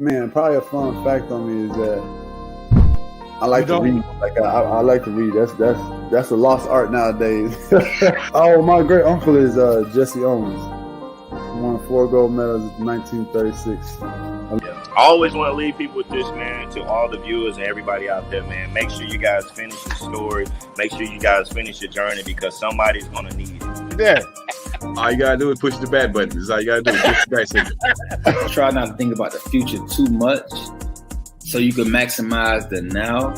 Man, probably a fun fact on me is that I like to read. Like I like to read. That's a lost art nowadays. Oh, my great uncle is Jesse Owens. He won 4 gold medals in 1936. I always want to leave people with this, man, to all the viewers and everybody out there, man. Make sure you guys finish your story. Make sure you guys finish your journey because somebody's going to need it. Yeah. All you got to do is push the back button. That's all you got to do is push the back signal. Try not to think about the future too much so you can maximize the now.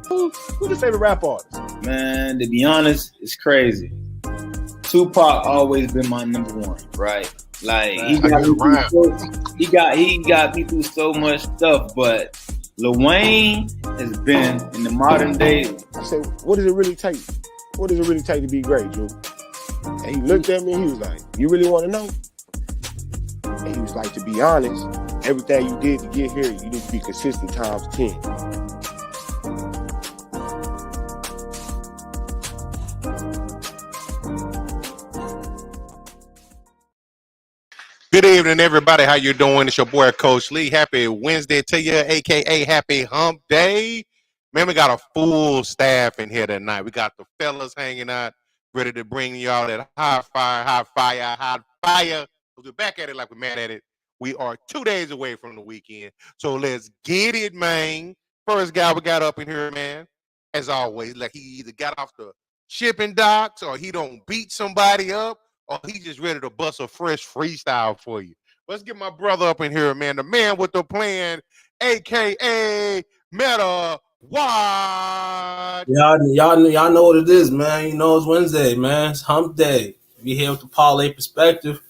Who's your favorite rap artist? Man, to be honest, it's crazy. Tupac always been my number one, right? Like he got me through so much stuff, but Lil Wayne has been in the modern day. I said, what does it really take? What does it really take to be great, Drew? And he looked at me and he was like, you really want to know? And he was like, to be honest, everything you did to get here, you need to be consistent times 10. Good evening, everybody. How you doing? It's your boy, Coach Lee. Happy Wednesday to you, a.k.a. Happy Hump Day. Man, we got a full staff in here tonight. We got the fellas hanging out, ready to bring y'all that hot fire. We're back at it like we're mad at it. We are 2 days away from the weekend, so let's get it, man. First guy we got up in here, man, as always, like he either got off the shipping docks or he don't beat somebody up, or he just ready to bust a fresh freestyle for you. Let's get my brother up in here, man. The man with the plan, a.k.a. Meta Watt. Y'all know what it is, man. You know it's Wednesday, man. It's Hump Day. We here with the Parlay Perspective.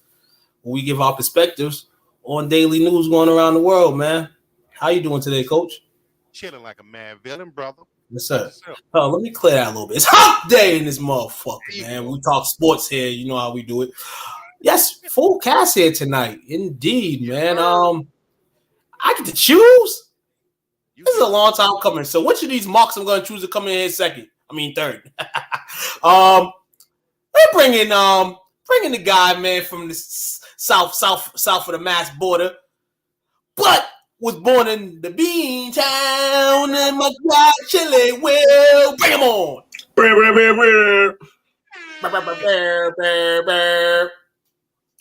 We give our perspectives on daily news going around the world, man. How you doing today, Coach? Chilling like a mad villain, brother. Yes, sir. Let me clear that a little bit. It's Hump Day in this motherfucker, man. We talk sports here. You know how we do it. Yes, full cast here tonight. Indeed, man. I get to choose. This is a long time coming. So which of these marks I'm going to choose to come in here third? We're bringing the guy, man, from the south of the Mass border, but was born in the Bean Town, and my guy Chile will bring him on.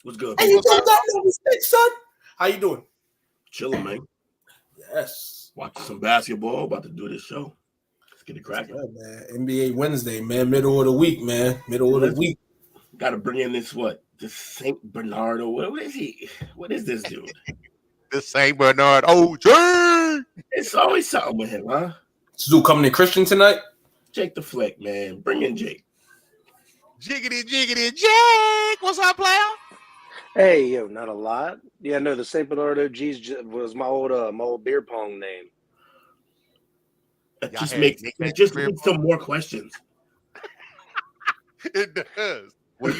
What's good? And you don't got no mistake, son. How you doing? Chilling, man. Yes. Watching some basketball. About to do this show. Let's get it cracking. Yeah, man. NBA Wednesday, man. Middle of the week, man. Middle of the week. Got to bring in this Saint Bernard or what is he? What is this dude? The Saint Bernard OG. It's always something with him, huh? This dude coming in Christian tonight? Jake the Fleck, man. Bring in Jake. Jiggity, Jake. What's up, player? Hey, yo, not a lot. Yeah, no, the St. Bernard OGs was my old beer pong name. Just needs some more questions. It does. What's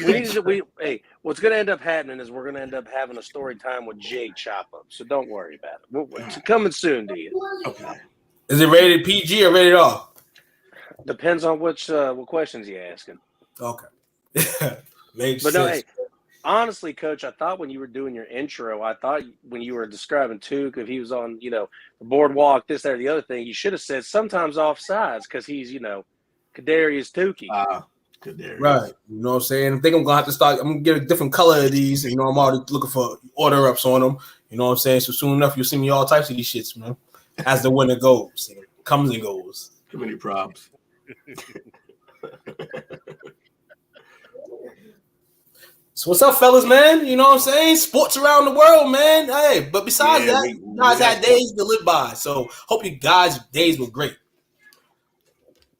going to end up happening is we're going to end up having a story time with Jake Chop Up. So don't worry about it. It's coming soon to you. Okay. Is it rated PG or rated R? Depends on what questions you're asking. Okay. Makes but sense. No, hey, honestly, Coach, I thought when you were doing your intro, I thought when you were describing Tuke, if he was on, the boardwalk, this, that, or the other thing, you should have said sometimes offsides because he's, Kadarius Tukey. Right. You know what I'm saying? I think I'm going to have to start. I'm going to get a different color of these. I'm already looking for order-ups on them. You know what I'm saying? So soon enough, you'll see me all types of these shits, man. As the winter goes. It comes and goes. Too many props. So what's up, fellas, man? You know what I'm saying? Sports around the world, man. Hey, but besides that, you guys had days to live by. So hope you guys' days were great.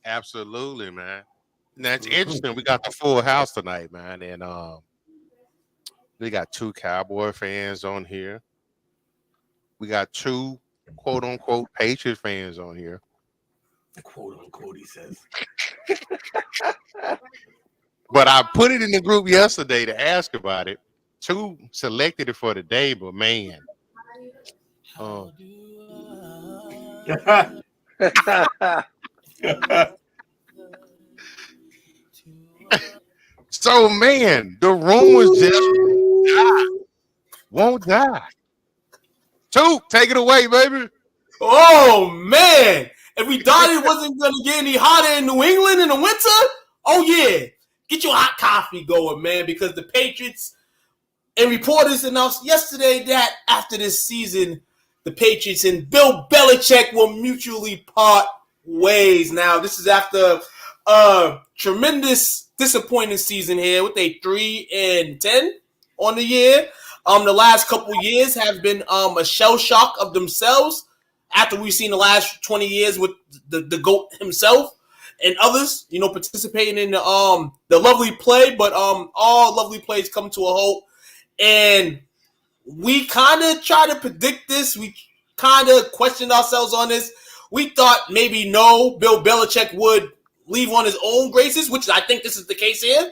Absolutely, man. Now it's interesting. We got the full house tonight, man, and we got 2 Cowboy fans on here. We got 2 quote unquote Patriot fans on here. Quote unquote, he says. But I put it in the group yesterday to ask about it. 2 selected it for the day, but man. So, man, the rumors just won't die. Two, take it away, baby. Oh man! If we thought it wasn't going to get any hotter in New England in the winter, oh yeah, get your hot coffee going, man, because the Patriots and reporters announced yesterday that after this season, the Patriots and Bill Belichick will mutually part ways. Now, this is after a tremendous disappointing season here with a 3-10 on the year. The last couple years have been a shell shock of themselves after we've seen the last 20 years with the GOAT himself and others, participating in the lovely play, but all lovely plays come to a halt. And we kind of try to predict this. We kind of questioned ourselves on this. We thought maybe Bill Belichick would leave on his own graces, which I think this is the case here.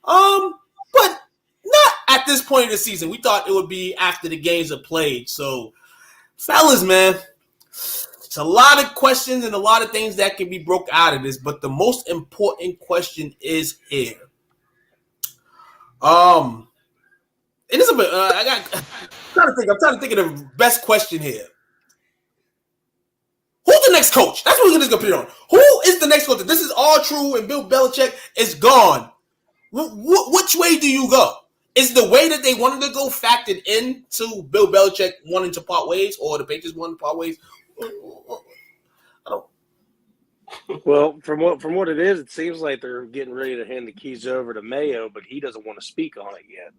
But not at this point in the season. We thought it would be after the games are played. So, fellas, man, it's a lot of questions and a lot of things that can be broke out of this. But the most important question is here. It is a bit. I'm trying to think of the best question here. Who's the next coach? That's what we're just gonna put it on. Who is the next coach? This is all true, and Bill Belichick is gone. Which way do you go? Is the way that they wanted to go factored into Bill Belichick wanting to part ways, or the Patriots wanting to part ways? I don't. Well, from what it is, it seems like they're getting ready to hand the keys over to Mayo, but he doesn't want to speak on it yet.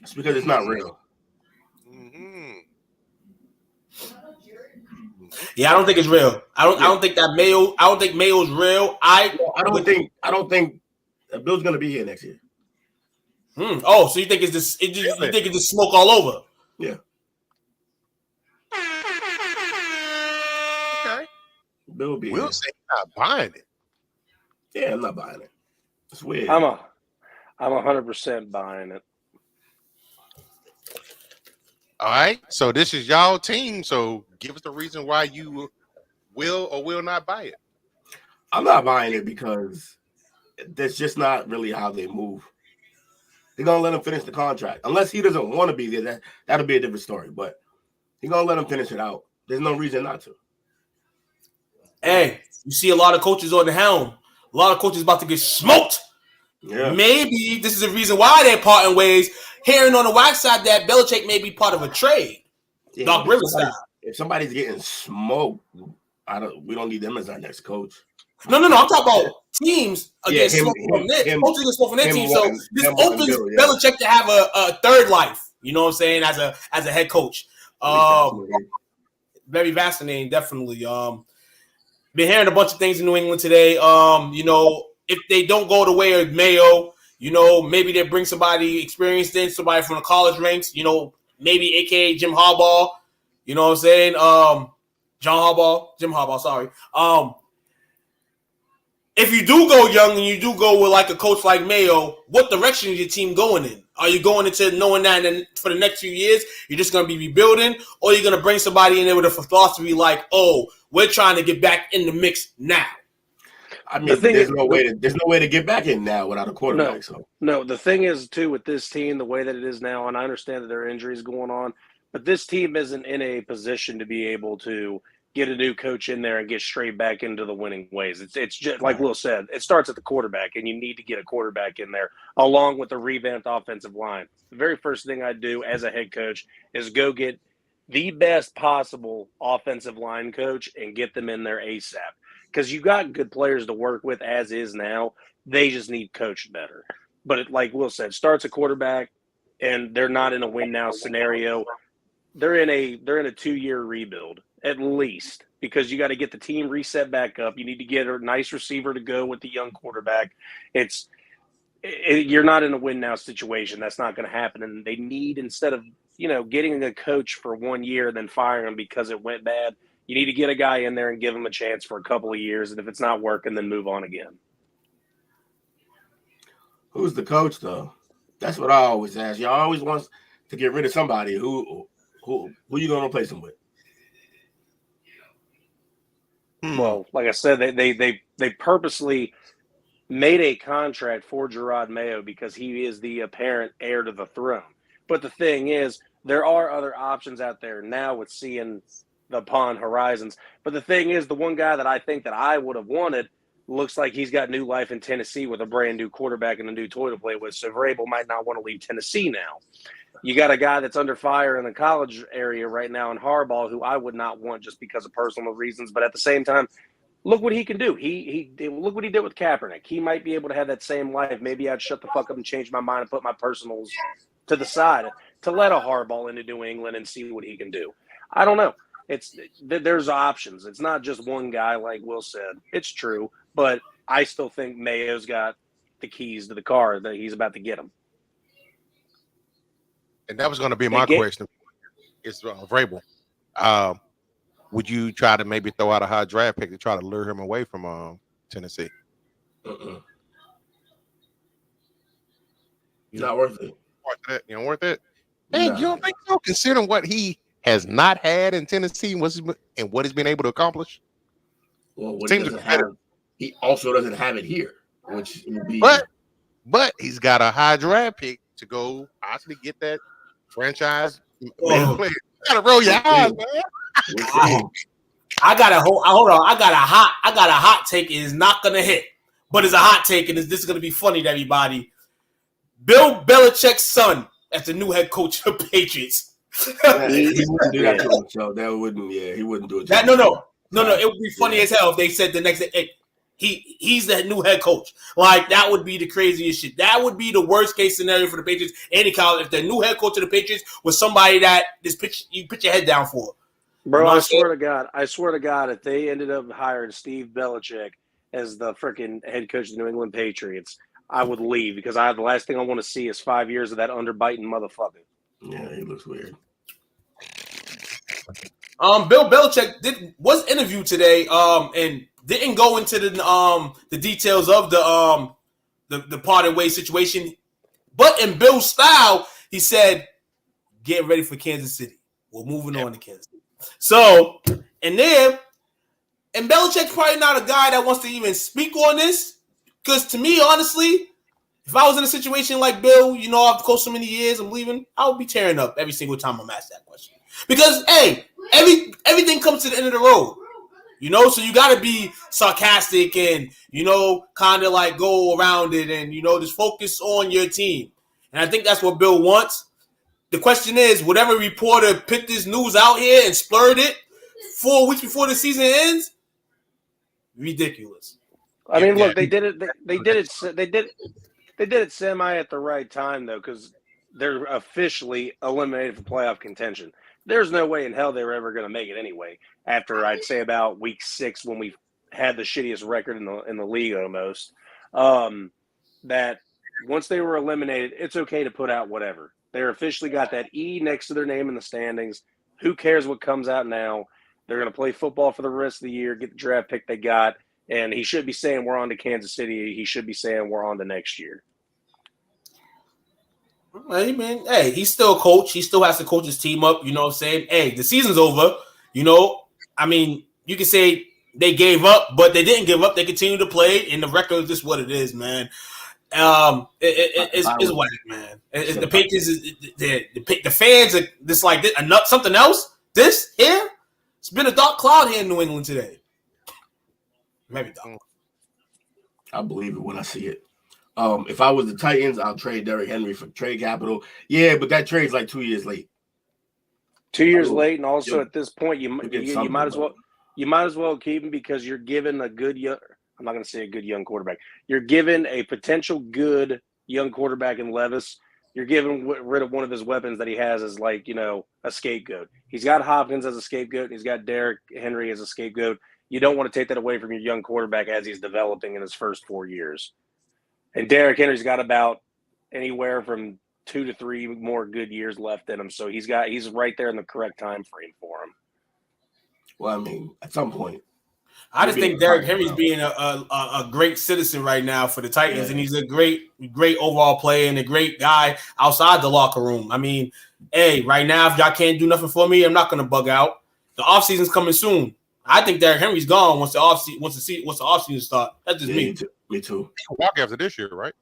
It's because it's not real. Mm-hmm. Yeah, I don't think it's real. I don't think that Mayo. I don't think Mayo's real. I don't think Bill's gonna be here next year. Oh, so you think it's this? You think it's just smoke all over? Yeah. Okay. Bill will be We'll here. say not buying it. Yeah, I'm not buying it. It's weird. I'm 100% buying it. All right. So this is y'all team. So give us the reason why you will or will not buy it. I'm not buying it because that's just not really how they move. They're gonna let him finish the contract. Unless he doesn't want to be there, that'll be a different story. But he's gonna let him finish it out. There's no reason not to. Hey, you see a lot of coaches on the helm. A lot of coaches about to get smoked. Yeah. Maybe this is the reason why they're parting ways. Hearing on the wax side that Belichick may be part of a trade. Yeah, Doc Rivers side. If somebody's getting smoked, we don't need them as our next coach. No. I'm talking about teams against smoke from their coaches against smoke from their team. So this opens Belichick to have a third life. You know what I'm saying? As a head coach. Very fascinating, definitely. Been hearing a bunch of things in New England today. If they don't go the way of Mayo, maybe they bring somebody experienced in, somebody from the college ranks, maybe AKA Jim Harbaugh. You know what I'm saying? Jim Harbaugh, sorry. If you do go young and you do go with like a coach like Mayo, what direction is your team going in? Are you going into knowing that for the next few years you're just going to be rebuilding, or you're going to bring somebody in there with a philosophy like, oh, we're trying to get back in the mix now? I mean, there's no way to get back in now without a quarterback. No, the thing is too with this team, the way that it is now, and I understand that there are injuries going on, but this team isn't in a position to be able to get a new coach in there and get straight back into the winning ways. It's just like Will said, it starts at the quarterback, and you need to get a quarterback in there along with a revamped offensive line. The very first thing I do as a head coach is go get the best possible offensive line coach and get them in there ASAP. Because you got good players to work with as is now. They just need coached better. But like Will said, starts a quarterback, and they're not in a win now scenario. They're in a 2-year rebuild at least, because you got to get the team reset back up. You need to get a nice receiver to go with the young quarterback. You're not in a win now situation. That's not going to happen. And they need, instead of getting a coach for 1 year and then firing him because it went bad, you need to get a guy in there and give him a chance for a couple of years, and if it's not working, then move on again. Who's the coach, though? That's what I always ask. Y'all always wants to get rid of somebody. Who you going to replace him with? Well, like I said, they purposely made a contract for Gerard Mayo because he is the apparent heir to the throne. But the thing is, there are other options out there now with seeing the pond horizons. But the thing is, the one guy that I think that I would have wanted looks like he's got new life in Tennessee with a brand new quarterback and a new toy to play with. So Vrabel might not want to leave Tennessee now. You got a guy that's under fire in the college area right now in Harbaugh, who I would not want just because of personal reasons. But at the same time, look what he can do. He look what he did with Kaepernick. He might be able to have that same life. Maybe I'd shut the fuck up and change my mind and put my personals to the side to let a Harbaugh into New England and see what he can do. I don't know. There's options. It's not just one guy, like Will said. It's true, but I still think Mayo's got the keys to the car that he's about to get him. And that was going to be my question. It's Vrabel. Would you try to maybe throw out a high draft pick to try to lure him away from Tennessee? Not worth it. You know, worth it? Hey, you don't think so? Considering what he has not had in Tennessee and what he's been able to accomplish? Well, what he also doesn't have it here, which would be. But he's got a high draft pick to go possibly get that franchise player. You gotta roll your eyes, man. I got a hot take. It is not gonna hit, but it's a hot take, and this is gonna be funny to everybody. Bill Belichick's son as the new head coach of the Patriots. He wouldn't do that to him, so that wouldn't. Yeah, he wouldn't do it. No. It would be funny as hell if they said the next day, hey, he's the new head coach. Like, that would be the craziest shit. That would be the worst case scenario for the Patriots. Any college, if the new head coach of the Patriots was somebody that you put your head down for. Bro, you know I swear to God, if they ended up hiring Steve Belichick as the freaking head coach of the New England Patriots, I would leave because the last thing I want to see is 5 years of that underbiting motherfucker. Yeah, he looks weird. Bill Belichick was interviewed today, and didn't go into the details of the parting ways situation, but in Bill's style, he said, "Get ready for Kansas City. We're moving on to Kansas City." So, and Belichick's probably not a guy that wants to even speak on this, because to me, honestly, if I was in a situation like Bill, you know, I've coached so many years, I'm leaving, I would be tearing up every single time I'm asked that question. Because, hey, everything comes to the end of the road, you know? So you got to be sarcastic and, you know, kind of like go around it and, you know, just focus on your team. And I think that's what Bill wants. The question is, whatever reporter put this news out here and splurred it 4 weeks before the season ends, ridiculous. I mean, look, they did it semi at the right time, though, because they're officially eliminated from playoff contention. There's no way in hell they were ever going to make it anyway. After I'd say about week 6, when we had the shittiest record in the league almost, that once they were eliminated, it's okay to put out whatever. They're officially got that E next to their name in the standings. Who cares what comes out now? They're going to play football for the rest of the year, get the draft pick they got, and he should be saying we're on to Kansas City. He should be saying we're on to next year. Hey, man, hey, he's still a coach. He still has to coach his team up. You know what I'm saying? Hey, the season's over. You know, I mean, you can say they gave up, but they didn't give up. They continue to play, and the record is just what it is, man. It's whack, man. The Patriots, the fans are just like this, something else. This here, it's been a dark cloud here in New England today. Maybe dark. I believe it when I see it. If I was the Titans, I'll trade Derrick Henry for trade capital. Yeah, but that trade's like 2 years late. 2 years late, and also at this point, you might as well keep him because you're given a good young. I'm not going to say a good young quarterback. You're given a potential good young quarterback in Levis. You're giving rid of one of his weapons that he has as, like, you know, a scapegoat. He's got Hopkins as a scapegoat, and he's got Derrick Henry as a scapegoat. You don't want to take that away from your young quarterback as he's developing in his first 4 years. And Derrick Henry's got about anywhere from 2 to 3 more good years left in him. So he's right there in the correct time frame for him. Well, I mean, at some point. I just think Derrick Henry's being a great citizen right now for the Titans, and he's a great overall player and a great guy outside the locker room. I mean, hey, right now, if y'all can't do nothing for me, I'm not going to bug out. The offseason's coming soon. I think Derrick Henry's gone once the offseason starts. That's just me. Me too. Walk after this year, right?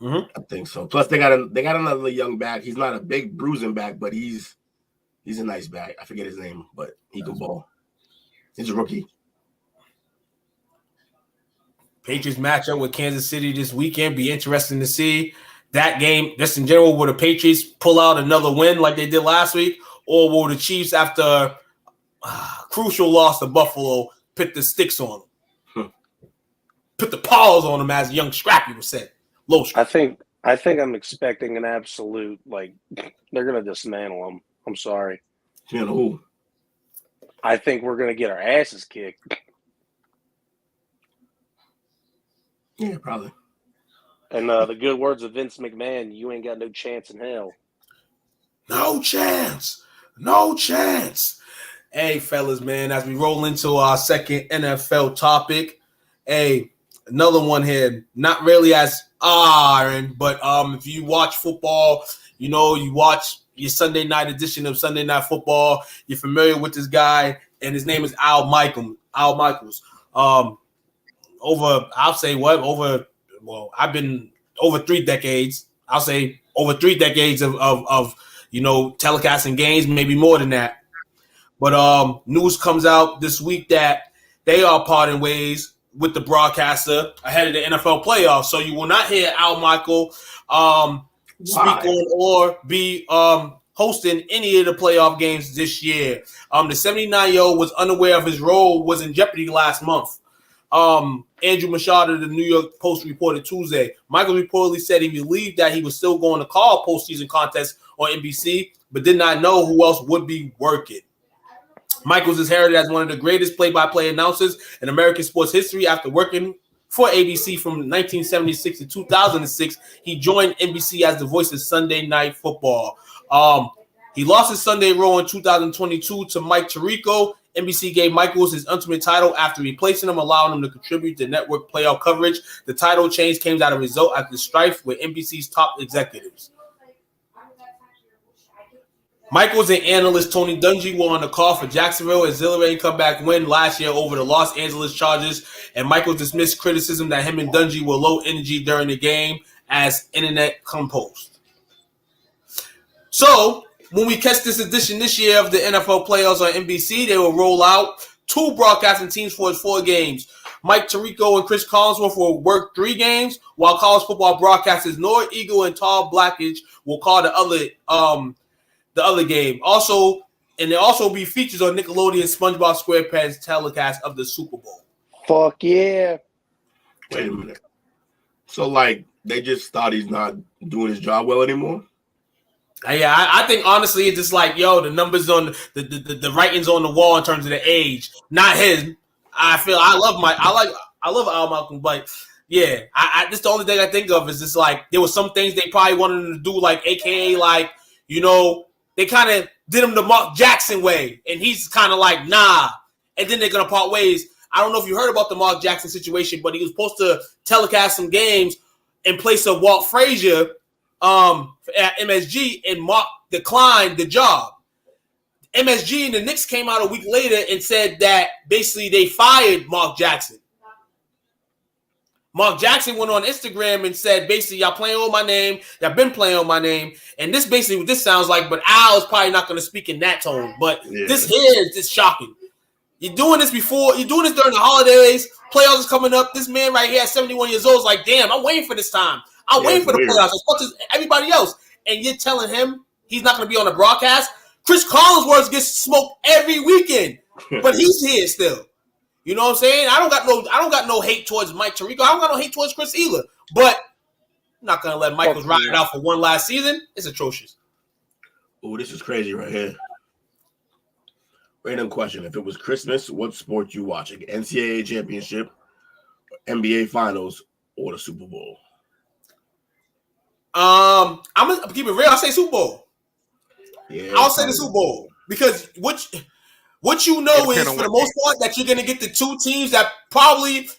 I think so. Plus, they got another young back. He's not a big bruising back, but he's a nice back. I forget his name, but he can ball. He's a rookie. Patriots matchup with Kansas City this weekend. Be interesting to see that game. Just in general, will the Patriots pull out another win like they did last week, or will the Chiefs, after crucial loss to Buffalo, put the sticks on them, put the paws on them, as young Scrappy would say? Low Scrappy. I think I'm expecting an absolute, like, they're gonna dismantle them. I'm sorry. You know who? I think we're gonna get our asses kicked. Yeah, probably. And the good words of Vince McMahon, you ain't got no chance in hell. No chance. No chance. Hey, fellas, man, as we roll into our second NFL topic, hey, another one here, not really as iron, but if you watch football, you know, you watch your Sunday night edition of Sunday Night Football, you're familiar with this guy, and his name is Al Michaels. I've been over 3 decades. I'll say over 3 decades of you know, telecasting games, maybe more than that. But news comes out this week that they are parting ways with the broadcaster ahead of the NFL playoffs. So you will not hear Al Michaels speak on or be hosting any of the playoff games this year. The 79-year-old was unaware of his role was in jeopardy last month. Andrew Machado of the New York Post reported Tuesday. Michael reportedly said he believed that he was still going to call postseason contests on NBC, but did not know who else would be working. Michaels is heralded as one of the greatest play-by-play announcers in American sports history. After working for ABC from 1976 to 2006, he joined NBC as the voice of Sunday Night Football. He lost his Sunday role in 2022 to Mike Tirico. NBC gave Michaels his ultimate title after replacing him, allowing him to contribute to network playoff coverage. The title change came as a result after strife with NBC's top executives. Michaels and analyst Tony Dungy were on the call for Jacksonville exhilarating comeback win last year over the Los Angeles Chargers, and Michaels dismissed criticism that him and Dungy were low energy during the game as internet composed. So, when we catch this edition this year of the NFL playoffs on NBC, they will roll out 2 broadcasting teams for its 4 games. Mike Tirico and Chris Collinsworth will work 3 games, while college football broadcasters Nora Eagle and Todd Blackledge will call the other game. Also, and there also be features on Nickelodeon SpongeBob SquarePants telecast of the Super Bowl. Fuck yeah. Wait a minute. So, like, they just thought he's not doing his job well anymore? Yeah, I think honestly it's just like, yo, the numbers on the writings on the wall in terms of the age, not his. I love Al Malcolm, but yeah, this the only thing I think of is just like there was some things they probably wanted him to do, like AKA like, you know, they kind of did him the Mark Jackson way, and he's kind of like, nah, and then they're gonna part ways. I don't know if you heard about the Mark Jackson situation, but he was supposed to telecast some games in place of Walt Frazier at MSG, and Mark declined the job. MSG and the Knicks came out a week later and said that basically they fired Mark Jackson. Mark Jackson went on Instagram and said, basically, y'all playing on my name. Y'all been playing on my name. And this basically what this sounds like, but Al is probably not going to speak in that tone. But this here is just shocking. You're doing this before. You're doing this during the holidays. Playoffs is coming up. This man right here at 71 years old is like, damn, I'm waiting for this time. I'm waiting for the playoffs as much as everybody else. And you're telling him he's not going to be on the broadcast? Chris Collinsworth gets smoked every weekend, but he's here still. You know what I'm saying? I don't got no hate towards Mike Tirico. I don't got no hate towards Chris either. But I'm not gonna let Michaels ride it out for one last season. It's atrocious. Oh, this is crazy right here. Random question: if it was Christmas, what sport you watching? NCAA championship, NBA finals, or the Super Bowl? I'm gonna keep it real. I'll say Super Bowl. Yeah, I'll say the Super Bowl because what you know is for the most part that you're gonna get the 2 teams that probably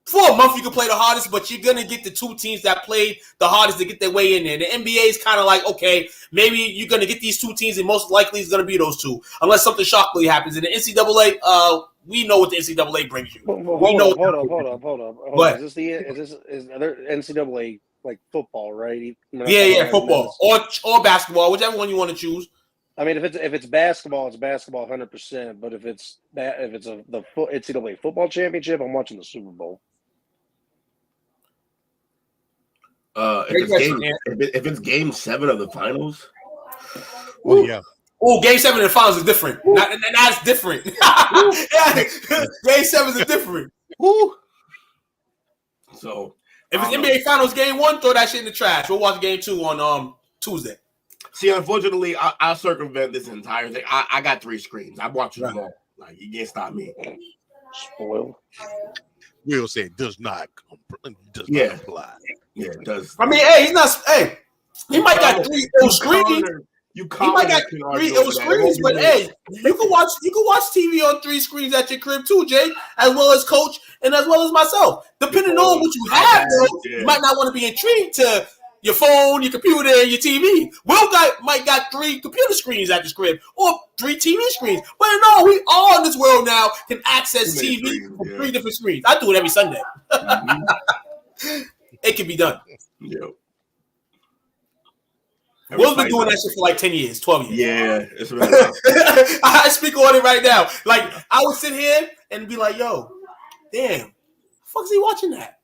for a month you can play the hardest, but you're gonna get the 2 teams that played the hardest to get their way in there. The NBA is kind of like, okay, maybe you're gonna get these 2 teams, and most likely it's gonna be those 2, unless something shockingly happens. In the NCAA, we know what the NCAA brings you. Hold up. Is there NCAA like football, right? Yeah, football or basketball, whichever one you want to choose. I mean, if it's basketball, it's basketball 100%. But if it's the NCAA football championship, I'm watching the Super Bowl. If it's game 7 of the finals, Oh yeah. Oh, game 7 of the finals is different. That's different. Game 7 is different. Woo. So if it's NBA Finals game 1, throw that shit in the trash. We'll watch game 2 on Tuesday. See, unfortunately, I circumvent this entire thing. I got 3 screens. I'm watching them all. Like, you can't stop me. Spoiled. Will say it does not apply. Yeah, it does. I mean, hey, he's not. Hey, he might got 3 ill screens. He might got 3 ill screens, but hey, you can watch TV on 3 screens at your crib too, Jay, as well as Coach and as well as myself. Depending on what you have, though, you might not want to be intrigued to your phone, your computer, and your TV. Will might got 3 computer screens at his crib or 3 TV screens. But no, we all in this world now can access TV from 3 different screens. I do it every Sunday. It can be done. Yep. Will's been doing that shit for like 10 years, 12 years. Yeah, it's really I speak on it right now. Like, I would sit here and be like, yo, damn, the fuck's he watching that?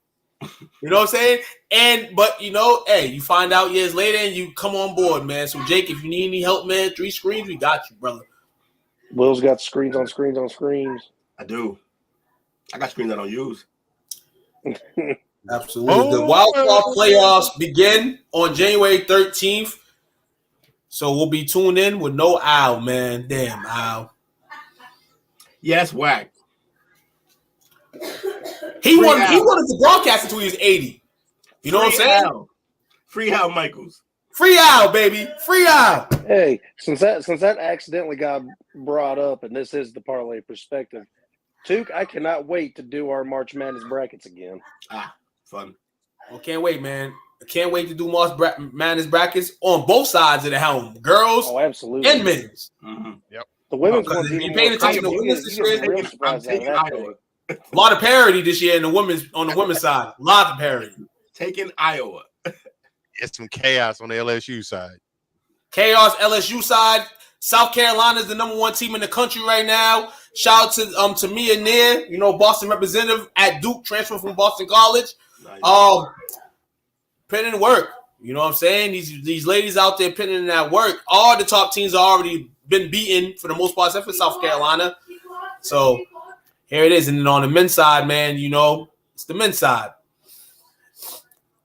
You know what I'm saying? But, you know, hey, you find out years later and you come on board, man. So, Jake, if you need any help, man, 3 screens, we got you, brother. Will's got screens on screens on screens. I do. I got screens I don't use. Absolutely. The Wild Card playoffs begin on January 13th. So we'll be tuned in with no Al, man. Damn, Al. Yeah, it's whack. He wanted to broadcast until he was 80. You know what I'm saying? Al. Free Al Michaels. Free Al, baby. Free Al. Hey, since that accidentally got brought up, and this is the parlay perspective, Took, I cannot wait to do our March Madness brackets again. Fun. Well, can't wait, man. I can't wait to do March Madness brackets on both sides of the helm, girls absolutely. And men's. Mm-hmm. Yep. The women's one. If you're paying attention to women's this year, I'm taking Iowa. A lot of parity this year on the women's side. A lot of parity. Taking Iowa. It's some chaos on the LSU side. Chaos LSU side. South Carolina is the number 1 team in the country right now. Shout out to Mia Neer, you know, Boston representative at Duke, transfer from Boston College. Nice. Putting in work. You know what I'm saying? These ladies out there putting in that work. All the top teams are already been beaten for the most part, except for South Carolina. So here it is. And then on the men's side, man, you know, it's the men's side.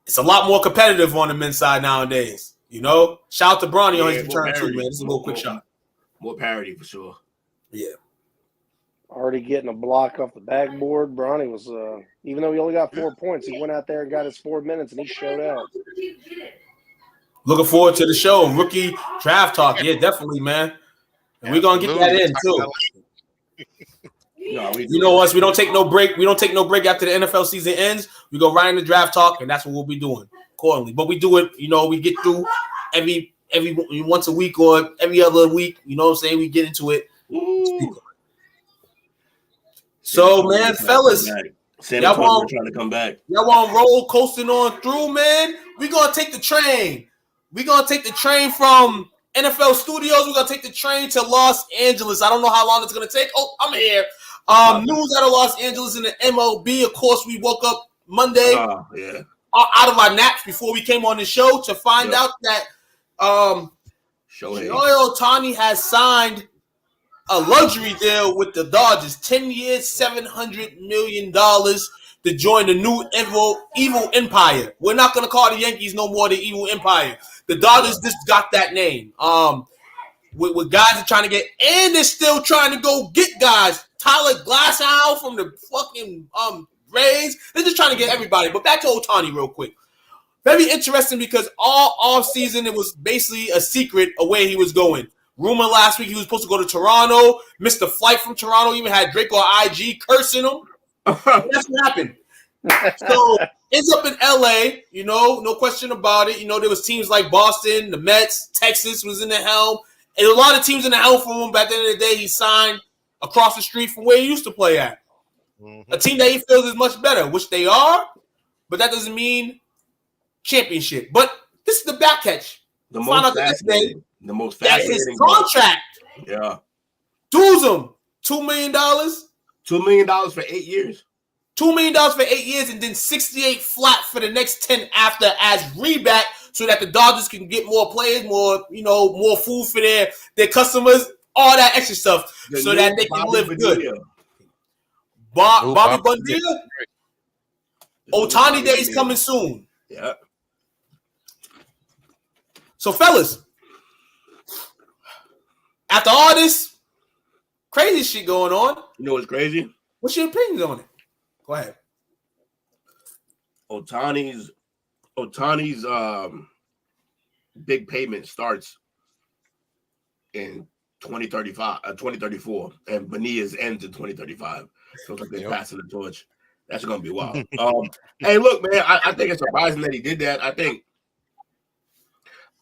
It's a lot more competitive on the men's side nowadays. You know, shout out to Bronny on his return too, man. This is a little quick shot. More parity for sure. Yeah. Already getting a block off the backboard. Bronny was, even though he only got 4 points, he went out there and got his 4 minutes, and he showed out. Looking forward to the show. Rookie draft talk. Yeah, definitely, man. And we're going to get that in, too. You know us. We don't take no break. We don't take no break after the NFL season ends. We go right into draft talk, and that's what we'll be doing accordingly. But we do it, you know, we get through every once a week or every other week. You know what I'm saying? We get into it. So, man, fellas, y'all want trying to come back. Y'all want roll coasting on through, man? We're going to take the train. We're going to take the train from NFL studios. We're going to take the train to Los Angeles. I don't know how long it's going to take. Oh, I'm here. News out of Los Angeles in the MLB. Of course, we woke up Monday out of our naps before we came on the show to find out that Ohtani has signed a luxury deal with the Dodgers, 10 years, $700 million to join the new evil empire. We're not going to call the Yankees no more the evil empire. The Dodgers just got that name. With guys are trying to get, and they're still trying to go get guys. Tyler Glasnow from the fucking Rays. They're just trying to get everybody. But back to Ohtani real quick. Very interesting because all off season it was basically a secret of where he was going. Rumor last week he was supposed to go to Toronto. Missed the flight from Toronto. Even had Drake on IG cursing him. That's what happened. So ends up in LA. You know, no question about it. You know, there was teams like Boston, the Mets, Texas was in the helm. And a lot of teams in the helm for him. But at the end of the day, he signed across the street from where he used to play at. A team that he feels is much better, which they are, but that doesn't mean championship. But this is the back catch. The most fascinating. The most fascinating. His contract. Yeah. Dues him $2 million. $2 million for 8 years. $2 million for 8 years, and then 68 flat for the next 10 after as reback, so that the Dodgers can get more players, more food for their customers, all that extra stuff, so that they can live good. Bobby Bonilla. Ohtani Day is coming soon. Yeah. So, fellas, after all this crazy shit going on, you know what's crazy? What's your opinions on it? Go ahead. Ohtani's big payment starts in 2034, and Bonilla's ends in 2035. So it's like they're passing the torch. That's gonna be wild. Hey, look, man, I think it's surprising that he did that. I think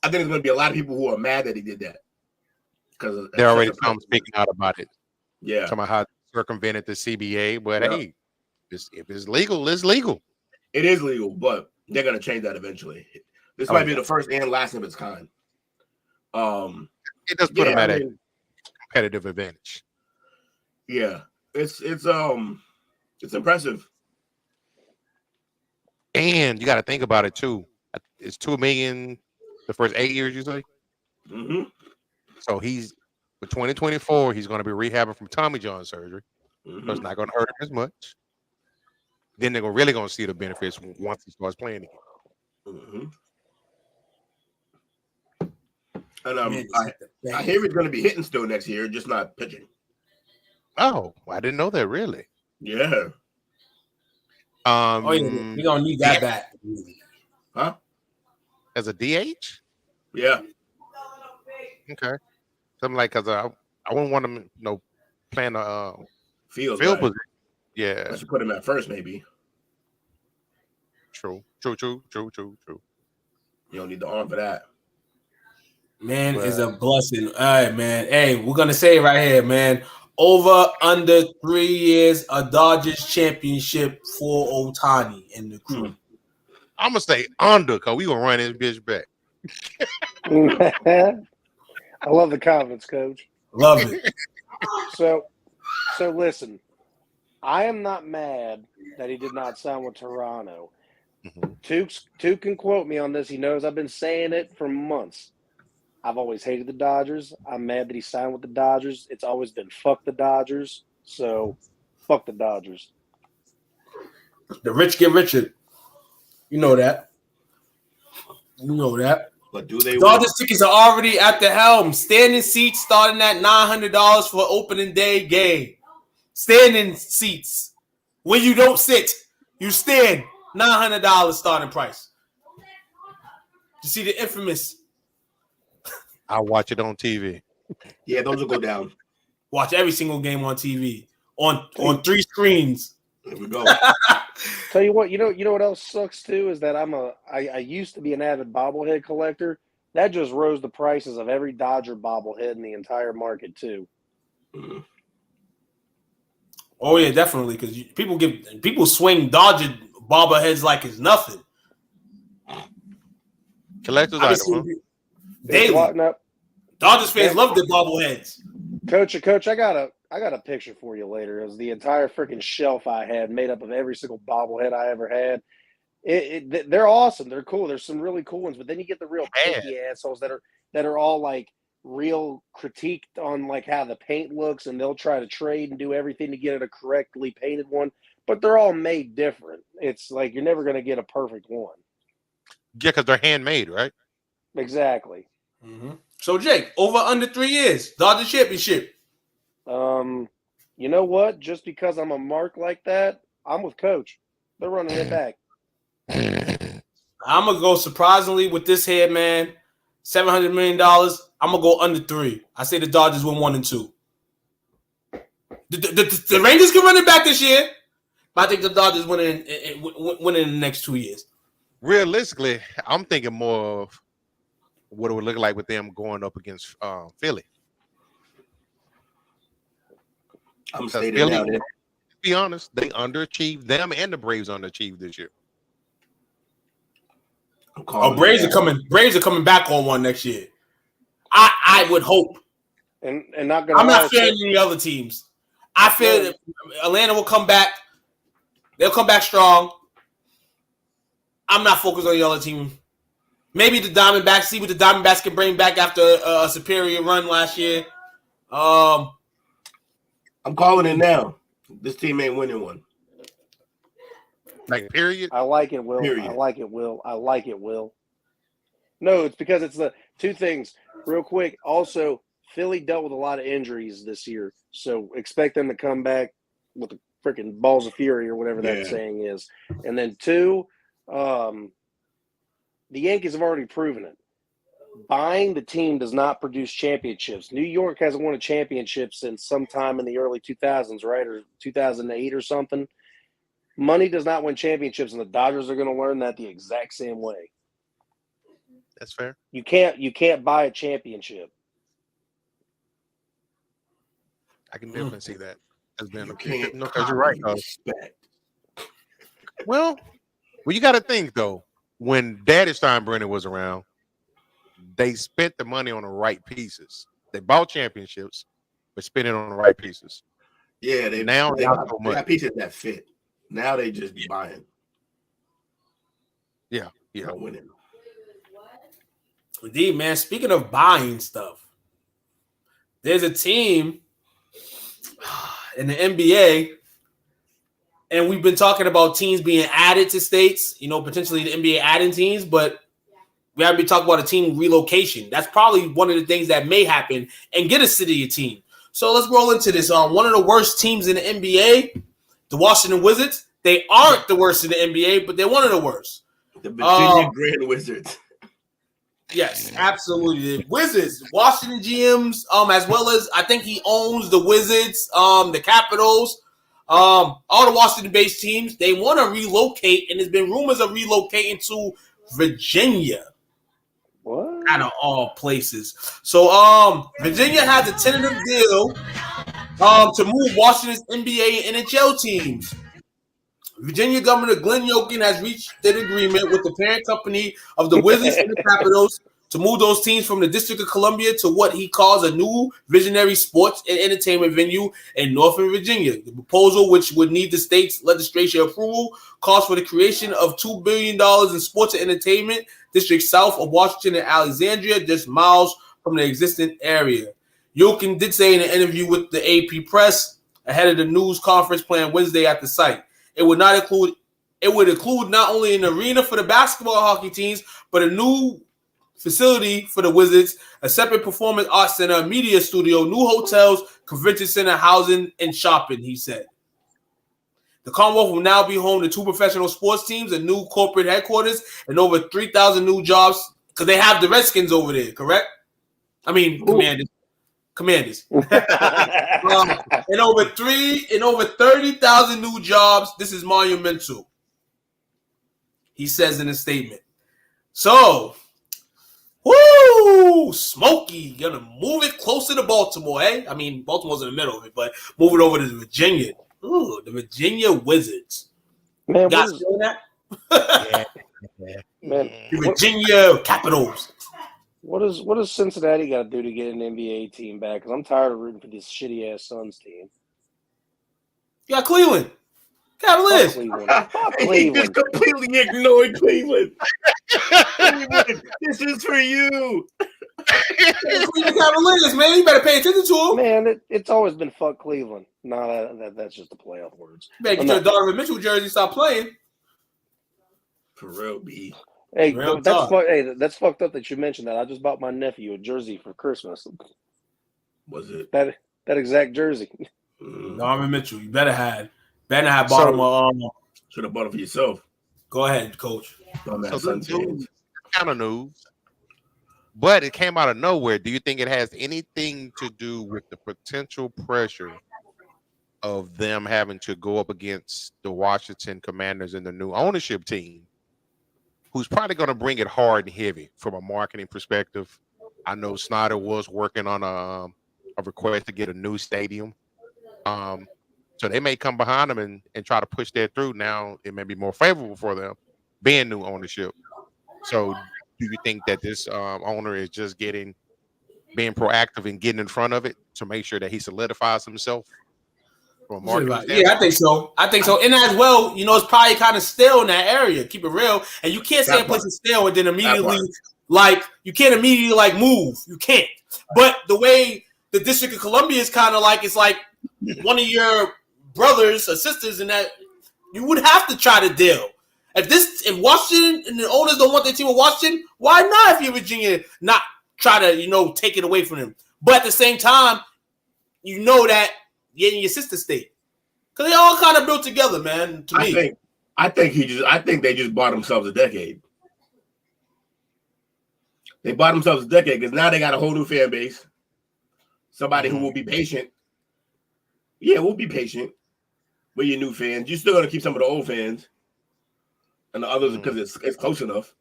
there's gonna be a lot of people who are mad that he did that because they're already speaking out about it. Yeah, talking about how circumvented the CBA, but hey, if it's legal, it's legal. It is legal, but they're gonna change that eventually. This might be the first and last of its kind. It does put them at a competitive advantage. Yeah, it's impressive. And you got to think about it too. It's $2 million the first 8 years, you say. Mm-hmm. So he's for 2024. He's going to be rehabbing from Tommy John surgery. Mm-hmm. So it's not going to hurt him as much. Then they're really going to see the benefits once he starts playing again. Mm-hmm. And I hear he's going to be hitting still next year, just not pitching. Oh, I didn't know that. Really? Yeah. We're gonna need that back. Huh? As a DH? Yeah. Okay. Something like, because I wouldn't want him, playing a field position. Yeah. I should put him at first, maybe. True. You don't need the arm for that. Man, it's a blessing. All right, man. Hey, we're gonna say it right here, man. Over under 3 years, a Dodgers championship for Ohtani and the crew. I'm gonna say under, because we gonna run this bitch back. I love the confidence, Coach. Love it. So listen, I am not mad that he did not sign with Toronto. Took can quote me on this. He knows I've been saying it for months. I've always hated the Dodgers. I'm mad that he signed with the Dodgers. It's always been fuck the Dodgers. So fuck the Dodgers. The rich get richer. You know that. But do they? Dodgers tickets are already at the helm. Standing seats starting at $900 for opening day game. Standing seats. When you don't sit, you stand. $900 starting price. You see the infamous. I'll watch it on TV. Yeah, those will go down. Watch every single game on TV on 3 screens. There we go. Tell you what, you know what else sucks too is that I used to be an avid bobblehead collector. That just rose the prices of every Dodger bobblehead in the entire market too. Mm-hmm. Oh yeah, definitely, because people swing Dodger bobbleheads like it's nothing. Collectors item, daily. Dodgers fans love their bobbleheads. Coach, I got a picture for you later. It was the entire freaking shelf I had made up of every single bobblehead I ever had. They're awesome. They're cool. There's some really cool ones, but then you get the real picky assholes that are all like real critiqued on like how the paint looks, and they'll try to trade and do everything to get it a correctly painted one. But they're all made different. It's like you're never going to get a perfect one. Yeah, because they're handmade, right? Exactly. Mm-hmm. So, Jake, over under 3 years, Dodger championship. You know what? Just because I'm a mark like that, I'm with Coach. They're running it back. I'm gonna go surprisingly with this head, man. $700 million. I'm gonna go under 3. I say the Dodgers win 1 and 2. The Rangers can run it back this year, but I think the Dodgers win in the next 2 years. Realistically, I'm thinking more of what it would look like with them going up against Philly. I'm stating Philly, now, to be honest, they underachieved. Them and the Braves underachieved this year. Braves are coming. Braves are coming back on one next year. I would hope. And not gonna. I'm not fearing any other teams. I feel that Atlanta will come back. They'll come back strong. I'm not focused on the other team. Maybe the Diamondbacks. See what the Diamondbacks can bring back after a superior run last year. I'm calling it now. This team ain't winning one. Like, period. I like it, Will. Period. I like it, Will. I like it, Will. No, it's because it's the two things. Real quick. Also, Philly dealt with a lot of injuries this year, so expect them to come back with the freaking balls of fury or whatever that saying is. And then two, the Yankees have already proven it. Buying the team does not produce championships. New York hasn't won a championship since sometime in the early 2000s, right, or 2008 or something. Money does not win championships, and the Dodgers are going to learn that the exact same way. That's fair. You can't buy a championship. I can definitely see that as being can't no, because you're right. Respect. Well, you got to think though. When Daddy Steinbrenner was around, they spent the money on the right pieces. They bought championships, but spent it on the right pieces. Yeah, they got pieces that fit. Now they just be buying. Yeah. Not winning. Indeed, man. Speaking of buying stuff, there's a team in the NBA, and we've been talking about teams being added to states, potentially the NBA adding teams, but we haven't been talking about a team relocation. That's probably one of the things that may happen and get a city a team. So let's roll into this. One of the worst teams in the NBA, the Washington Wizards. They aren't the worst in the NBA, but they're one of the worst. The Virginia Grand Wizards. Yes, absolutely. The Wizards, Washington GMs, as well as I think he owns the Wizards, the Capitals, all the Washington-based teams. They want to relocate, and there's been rumors of relocating to Virginia. What? Out of all places. So, Virginia has a tentative deal to move Washington's NBA and NHL teams. Virginia Governor Glenn Youngkin has reached an agreement with the parent company of the Wizards and the Capitals to move those teams from the District of Columbia to what he calls a new visionary sports and entertainment venue in Northern Virginia. The proposal, which would need the state's legislature approval, calls for the creation of $2 billion in sports and entertainment districts south of Washington and Alexandria, just miles from the existing area. Youngkin did say in an interview with the AP Press ahead of the news conference planned Wednesday at the site. It would include not only an arena for the basketball and hockey teams, but a new facility for the Wizards, a separate performance arts center, a media studio, new hotels, convention center, housing, and shopping, he said. The Commonwealth will now be home to 2 professional sports teams, a new corporate headquarters, and over 3,000 new jobs, because they have the Redskins over there, correct? I mean, Commanders. And over 30,000 new jobs. This is monumental, he says in a statement. So, woo, Smokey, gonna move it closer to Baltimore, eh? I mean, Baltimore's in the middle of it, but move it over to Virginia. Ooh, the Virginia Wizards. Man, you guys feeling that? Man, the Virginia Capitals. What does Cincinnati got to do to get an NBA team back? Because I'm tired of rooting for this shitty ass Suns team. You got Cleveland. Cavaliers. He just completely ignored Cleveland. Cleveland, this is for you. Cleveland Cavaliers, man. You better pay attention to them. Man, it's always been fuck Cleveland. No, that's just the playoff words. You better get your Donovan Mitchell jersey, stop playing. For real, B. Hey, that's fucked up that you mentioned that. I just bought my nephew a jersey for Christmas. Was it that exact jersey? Donovan Mitchell, you better have bought him. Should have bought it for yourself. Go ahead, Coach. Kind of news, but it came out of nowhere. Do you think it has anything to do with the potential pressure of them having to go up against the Washington Commanders and the new ownership team, who's probably going to bring it hard and heavy from a marketing perspective? I know Snyder was working on a request to get a new stadium. So they may come behind them and try to push that through. Now it may be more favorable for them being new ownership. So, do you think that this owner is just being proactive and getting in front of it to make sure that he solidifies himself from a marketing standpoint? Yeah, I think so. And as well, it's probably kind of stale in that area. Keep it real. And you can't say a place is stale and then immediately, you can't immediately, move. You can't. But the way the District of Columbia is kind of it's like one of your brothers or sisters, and that you would have to try to deal. If Washington and the owners don't want their team in Washington, why not? If you're Virginia, not try to take it away from them. But at the same time, that you're in your sister state because they all kind of built together, man. To me, I think they just bought themselves a decade. They bought themselves a decade because now they got a whole new fan base. Somebody who will be patient. Yeah, we'll be patient with your new fans. You're still gonna keep some of the old fans and the others because it's close enough.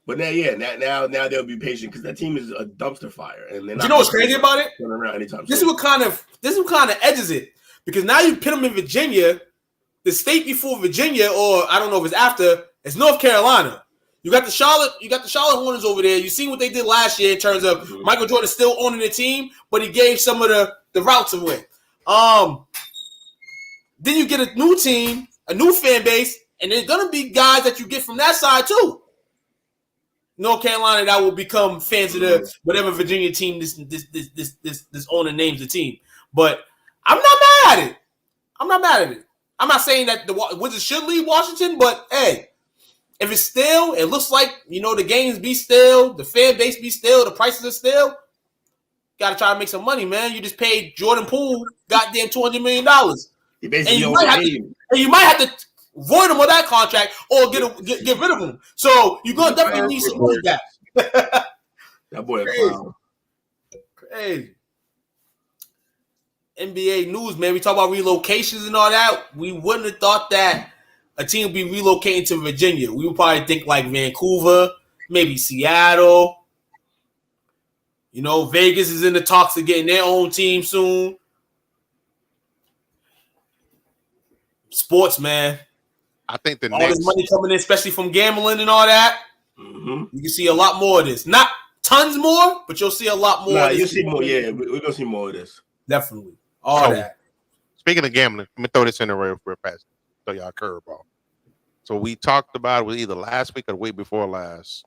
But now they'll be patient because that team is a dumpster fire. And you know what's crazy about it? This is what kind of edges it, because now you put them in Virginia, the state before Virginia, or I don't know if it's after. It's North Carolina. You got the Charlotte Hornets over there. You see what they did last year in terms of Michael Jordan still owning the team, but he gave some of the routes away. Then you get a new team, a new fan base, and there's gonna be guys that you get from that side too. North Carolina that will become fans of the whatever Virginia team this owner names the team. But I'm not mad at it. I'm not saying that the Wizards should leave Washington, but hey, if it's stale, it looks like the games be stale, the fan base be stale, the prices are stale. Got to try to make some money, man. You just paid Jordan Poole goddamn $200 million. And you might have to void him of that contract or get rid of him. So you're gonna definitely need some money back. That boy a clown. Crazy. NBA news, man. We talk about relocations and all that. We wouldn't have thought that a team would be relocating to Virginia. We would probably think like Vancouver, maybe Seattle. Vegas is in the talks of getting their own team soon. Sports, man. I think all this money coming in, especially from gambling and all that. You can see a lot more of this. Not tons more, but you'll see a lot more. Nah, you'll see more. Yeah, we're gonna see more of this. Definitely. All that. Speaking of gambling, let me throw this in the real fast. Throw y'all a curveball. So we talked about it was either last week or the week before last.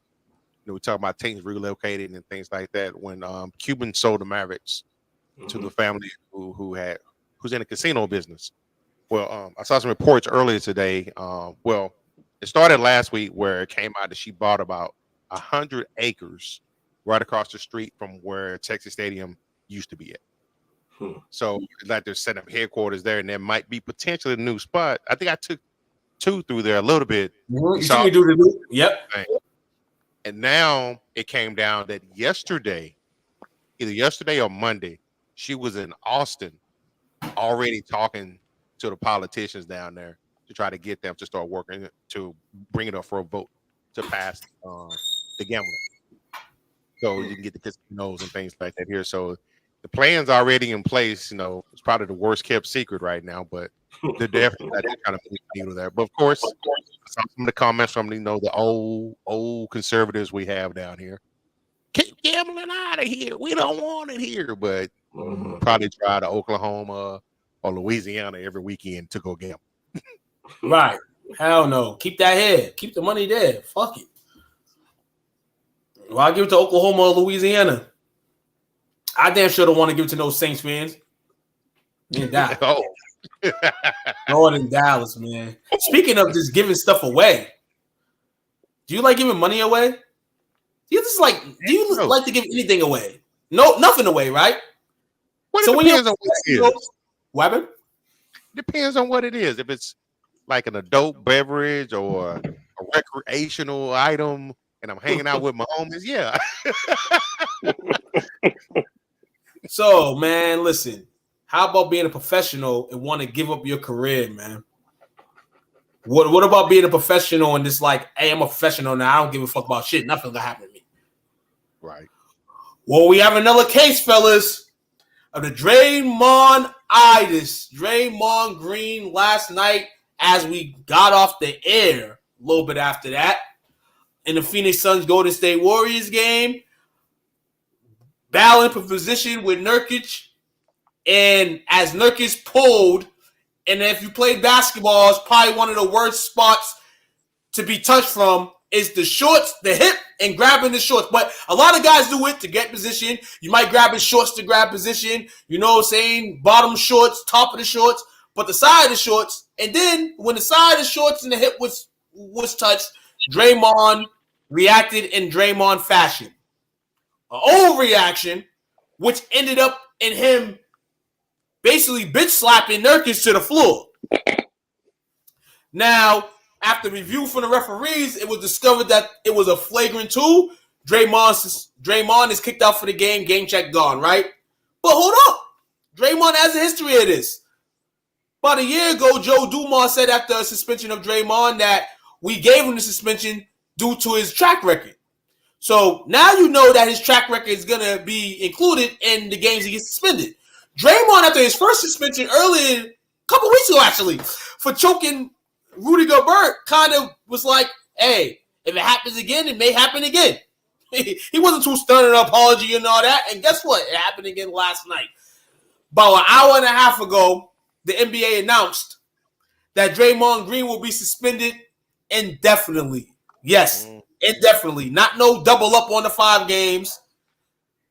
We talked about teams relocating and things like that when Cuban sold the Mavericks to the family who's in the casino business. Well, I saw some reports earlier today. It started last week where it came out that she bought about 100 acres right across the street from where Texas Stadium used to be at. So like they're setting up headquarters there, and there might be potentially a new spot. I think I took two through there a little bit. You see me do the new? Yep. And now it came down that either yesterday or Monday, she was in Austin already talking to the politicians down there to try to get them to start working to bring it up for a vote to pass the gambling. So you can get the casinos and things like that here. So the plan's already in place. It's probably the worst kept secret right now, but they're definitely kind of needle there. But of course, some of the comments from the old conservatives we have down here. Keep gambling out of here. We don't want it here, but probably try to Oklahoma or Louisiana every weekend to go gamble. Right. Hell no. Keep that here. Keep the money there. Fuck it. Well, I'll give it to Oklahoma or Louisiana. I damn sure don't want to give it to no Saints fans. In Dallas. Northern Dallas, man. Speaking of just giving stuff away, do you like giving money away? Do you like to give anything away? No, nothing away, right? So when depends on what it is. Weapon? Depends on what it is. If it's like an adult beverage or a recreational item, and I'm hanging out with my homies, yeah. So, man, listen. How about being a professional and want to give up your career, man? What about being a professional and just like, hey, I'm a professional now. I don't give a fuck about shit. Nothing's gonna happen to me. Right. Well, we have another case, fellas, of the Draymond-itis. Draymond Green last night as we got off the air a little bit after that. in the Phoenix Suns Golden State Warriors game, battling for position with Nurkic. And as Nurkic pulled, and if you play basketball, it's probably one of the worst spots to be touched from is the shorts, the hip, and grabbing the shorts. But a lot of guys do it to get position. You might grab his shorts to grab position. You know what I'm saying? Bottom shorts, top of the shorts, but the side of the shorts. And then when the side of the shorts and the hip was touched, Draymond reacted in Draymond fashion. An overreaction, which ended up in him basically bitch slapping Nurkic to the floor. Now, after review from the referees, it was discovered that it was a flagrant 2. Draymond is kicked out for the game. Game check gone, right? But hold up. Draymond has a history of this. About a year ago, Joe Dumars said after a suspension of Draymond that we gave him the suspension due to his track record. So now you know that his track record is going to be included in the games he gets suspended. Draymond, after his first suspension earlier, a couple weeks ago actually, for choking Rudy Gobert, kind of was like, hey, if it happens again, it may happen again. He wasn't too stern in an apology and all that. And guess what? It happened again last night. About an hour and a half ago, the NBA announced that Draymond Green will be suspended indefinitely. Yes, indefinitely. Not no double up on the 5 games,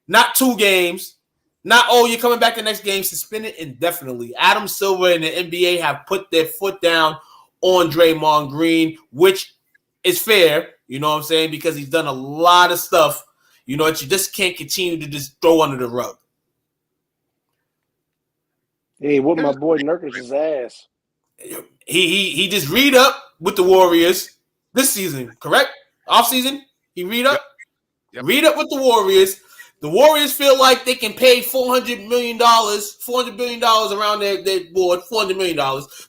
not 2 games. Not, oh, you're coming back the next game, suspended indefinitely. Adam Silver and the NBA have put their foot down on Draymond Green, which is fair, you know what I'm saying, because he's done a lot of stuff, you know, that you just can't continue to just throw under the rug. Hey, what my boy Nurkic's ass. He just read up with the Warriors this season, correct? Off season, he read up? Yep. Read up with the Warriors. The Warriors feel like they can pay $400 billion around their board, $400 million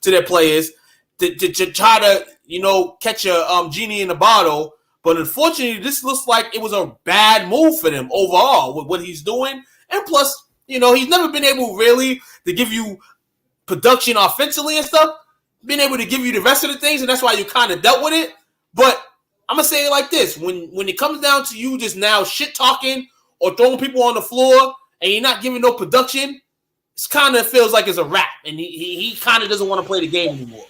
to their players to try to, you know, catch a genie in a bottle. But unfortunately, this looks like it was a bad move for them overall with what he's doing. And plus, you know, he's never been able really to give you production offensively and stuff, been able to give you the rest of the things, and that's why you kind of dealt with it. But I'm going to say it like this. When it comes down to you just now shit-talking or throwing people on the floor and you're not giving no production, it kind of feels like it's a wrap. And he kind of doesn't want to play the game anymore.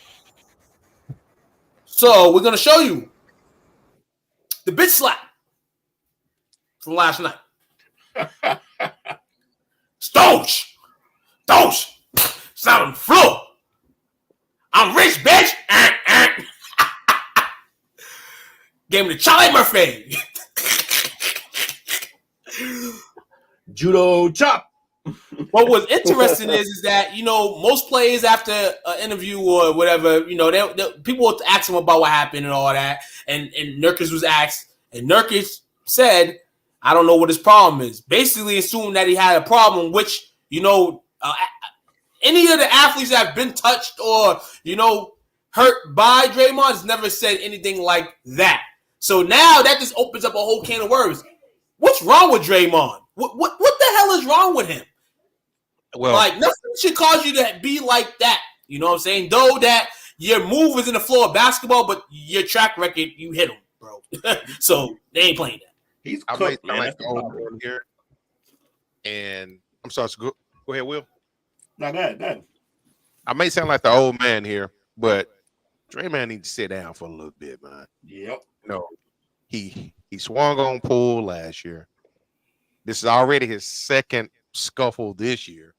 So we're going to show you the bitch slap from last night. Stoach. Sound on the floor. I'm rich, bitch. Gave him the Charlie Murphy. Judo chop. What was interesting is that, you know, most players after an interview or whatever, you know, people will ask him about what happened and all that. And Nurkic was asked, and Nurkic said, I don't know what his problem is. Basically assumed that he had a problem, which, you know, any of the athletes that have been touched or, you know, hurt by Draymond has never said anything like that. So now that just opens up a whole can of worms. What's wrong with Draymond? What the hell is wrong with him? Well, like, nothing should cause you to be like that. You know what I'm saying? Though that your move is in the floor of basketball, but your track record, you hit him, bro. So they ain't playing that. He's I cooked, might man. like the old man here, and I'm sorry. So go ahead, Will. No, go ahead. I may sound like the old man here, but Draymond needs to sit down for a little bit, man. Yep. No, he swung on Poole last year. This is already his second scuffle this year,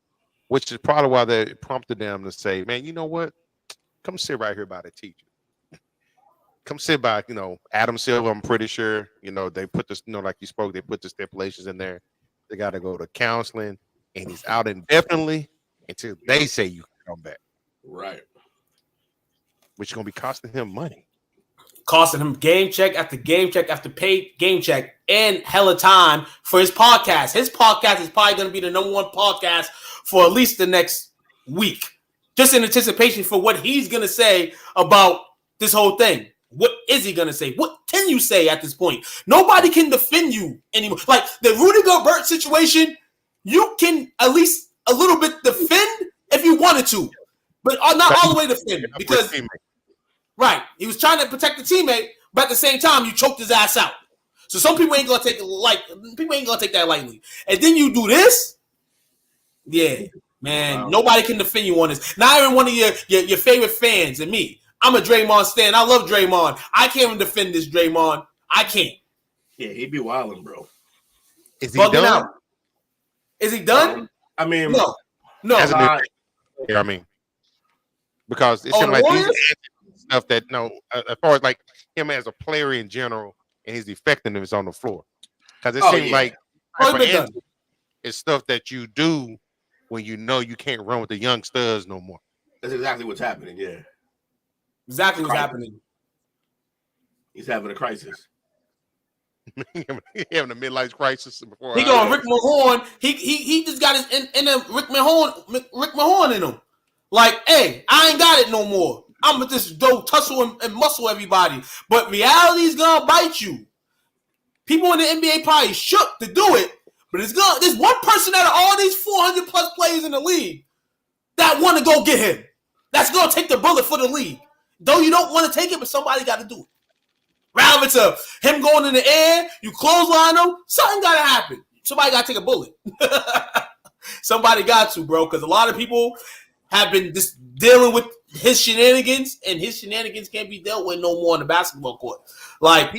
which is probably why they prompted them to say, man, you know what? Come sit right here by the teacher. Come sit by, you know, Adam Silver. I'm pretty sure, you know, they put this, you know, like you spoke, they put the stipulations in there. They got to go to counseling, and he's out indefinitely until they say you can come back. Right. Which is going to be costing him money. Costing him game check after game check after paid game check and hella time for his podcast. His podcast is probably going to be the number 1 podcast for at least the next week. Just in anticipation for what he's going to say about this whole thing. What is he going to say? What can you say at this point? Nobody can defend you anymore. Like the Rudy Gobert situation, you can at least a little bit defend if you wanted to, but not all the way defend because right, he was trying to protect the teammate, but at the same time, you choked his ass out. So some people ain't gonna take that lightly. And then you do this, yeah, man. Wow. Nobody can defend you on this. Not even one of your favorite fans and me. I'm a Draymond stan. I love Draymond. I can't even defend this Draymond. I can't. Yeah, he'd be wilding, bro. Is he done? Out. Is he done? I mean, no. Yeah, I mean, because it seems like these stuff that as far as like him as a player in general and his effectiveness on the floor, because it seems like it's stuff that you do when you know you can't run with the young studs no more. That's exactly what's happening. Yeah, exactly what's happening. He's having a crisis. He having a midlife crisis before he going Rick Mahorn. He just got his in Rick Mahorn in him. Like, hey, I ain't got it no more. I'm gonna just go tussle and muscle everybody. But reality's gonna bite you. People in the NBA probably shook to do it, but there's one person out of all these 400 plus players in the league that want to go get him. That's gonna take the bullet for the league. Though you don't want to take it, but somebody got to do it. Rather it's him going in the air, you clothesline him, something got to happen. Somebody got to take a bullet. Somebody got to, bro, because a lot of people have been just dealing with his shenanigans, and his shenanigans can't be dealt with no more on the basketball court. Like,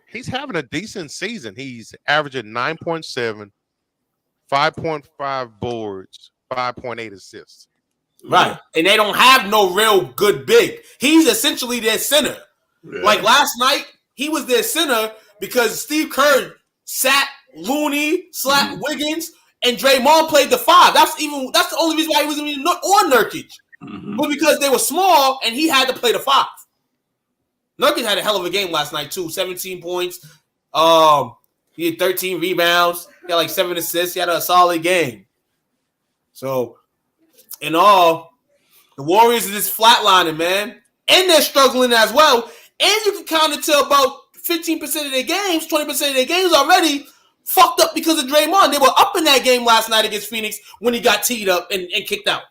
he's having a decent season. He's averaging 9.7, 5.5 boards, 5.8 assists. Right, and they don't have no real good big. He's essentially their center. Yeah. Like last night, he was their center because Steve Kerr sat Looney, slapped Wiggins, and Draymond played the 5. That's the only reason why he wasn't even on Nurkic. But because they were small and he had to play the 5. Nurkic had a hell of a game last night too. 17 points. He had 13 rebounds. He had like 7 assists. He had a solid game. So, in all, the Warriors are just flatlining, man. And they're struggling as well. And you can kind of tell about 15% of their games, 20% of their games already fucked up because of Draymond. They were up in that game last night against Phoenix when he got teed up and kicked out.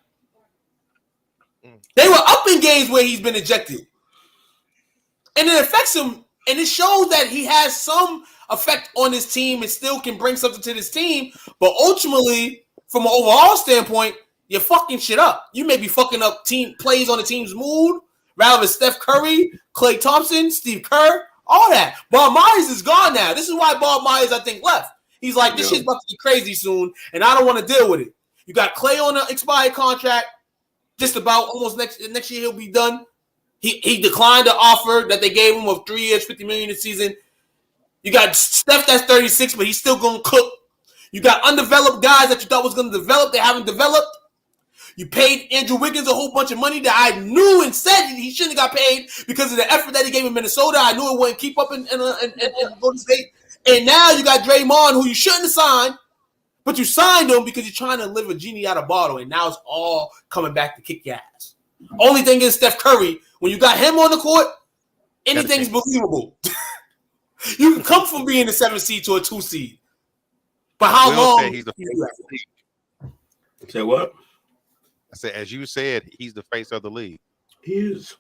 They were up in games where he's been ejected. And it affects him. And it shows that he has some effect on his team and still can bring something to this team. But ultimately, from an overall standpoint, you're fucking shit up. You may be fucking up team plays on the team's mood. Rather than Steph Curry, Klay Thompson, Steve Kerr, all that. Bob Myers is gone now. This is why Bob Myers, I think, left. He's like, this shit's about to be crazy soon, and I don't want to deal with it. You got Klay on an expired contract. Just about almost next year he'll be done. He declined the offer that they gave him of 3 years, $50 million a season. You got Steph that's 36, but he's still going to cook. You got undeveloped guys that you thought was going to develop. They haven't developed. You paid Andrew Wiggins a whole bunch of money that I knew and said he shouldn't have got paid because of the effort that he gave in Minnesota. I knew it wouldn't keep up in Golden State. And now you got Draymond, who you shouldn't have signed, but you signed him because you're trying to live a genie out of a bottle, and now it's all coming back to kick your ass. Only thing is Steph Curry, when you got him on the court, anything's believable. You can come from being a 7 seed to a 2 seed. But how long? Say what? I said, as you said, he's the face of the league. He is.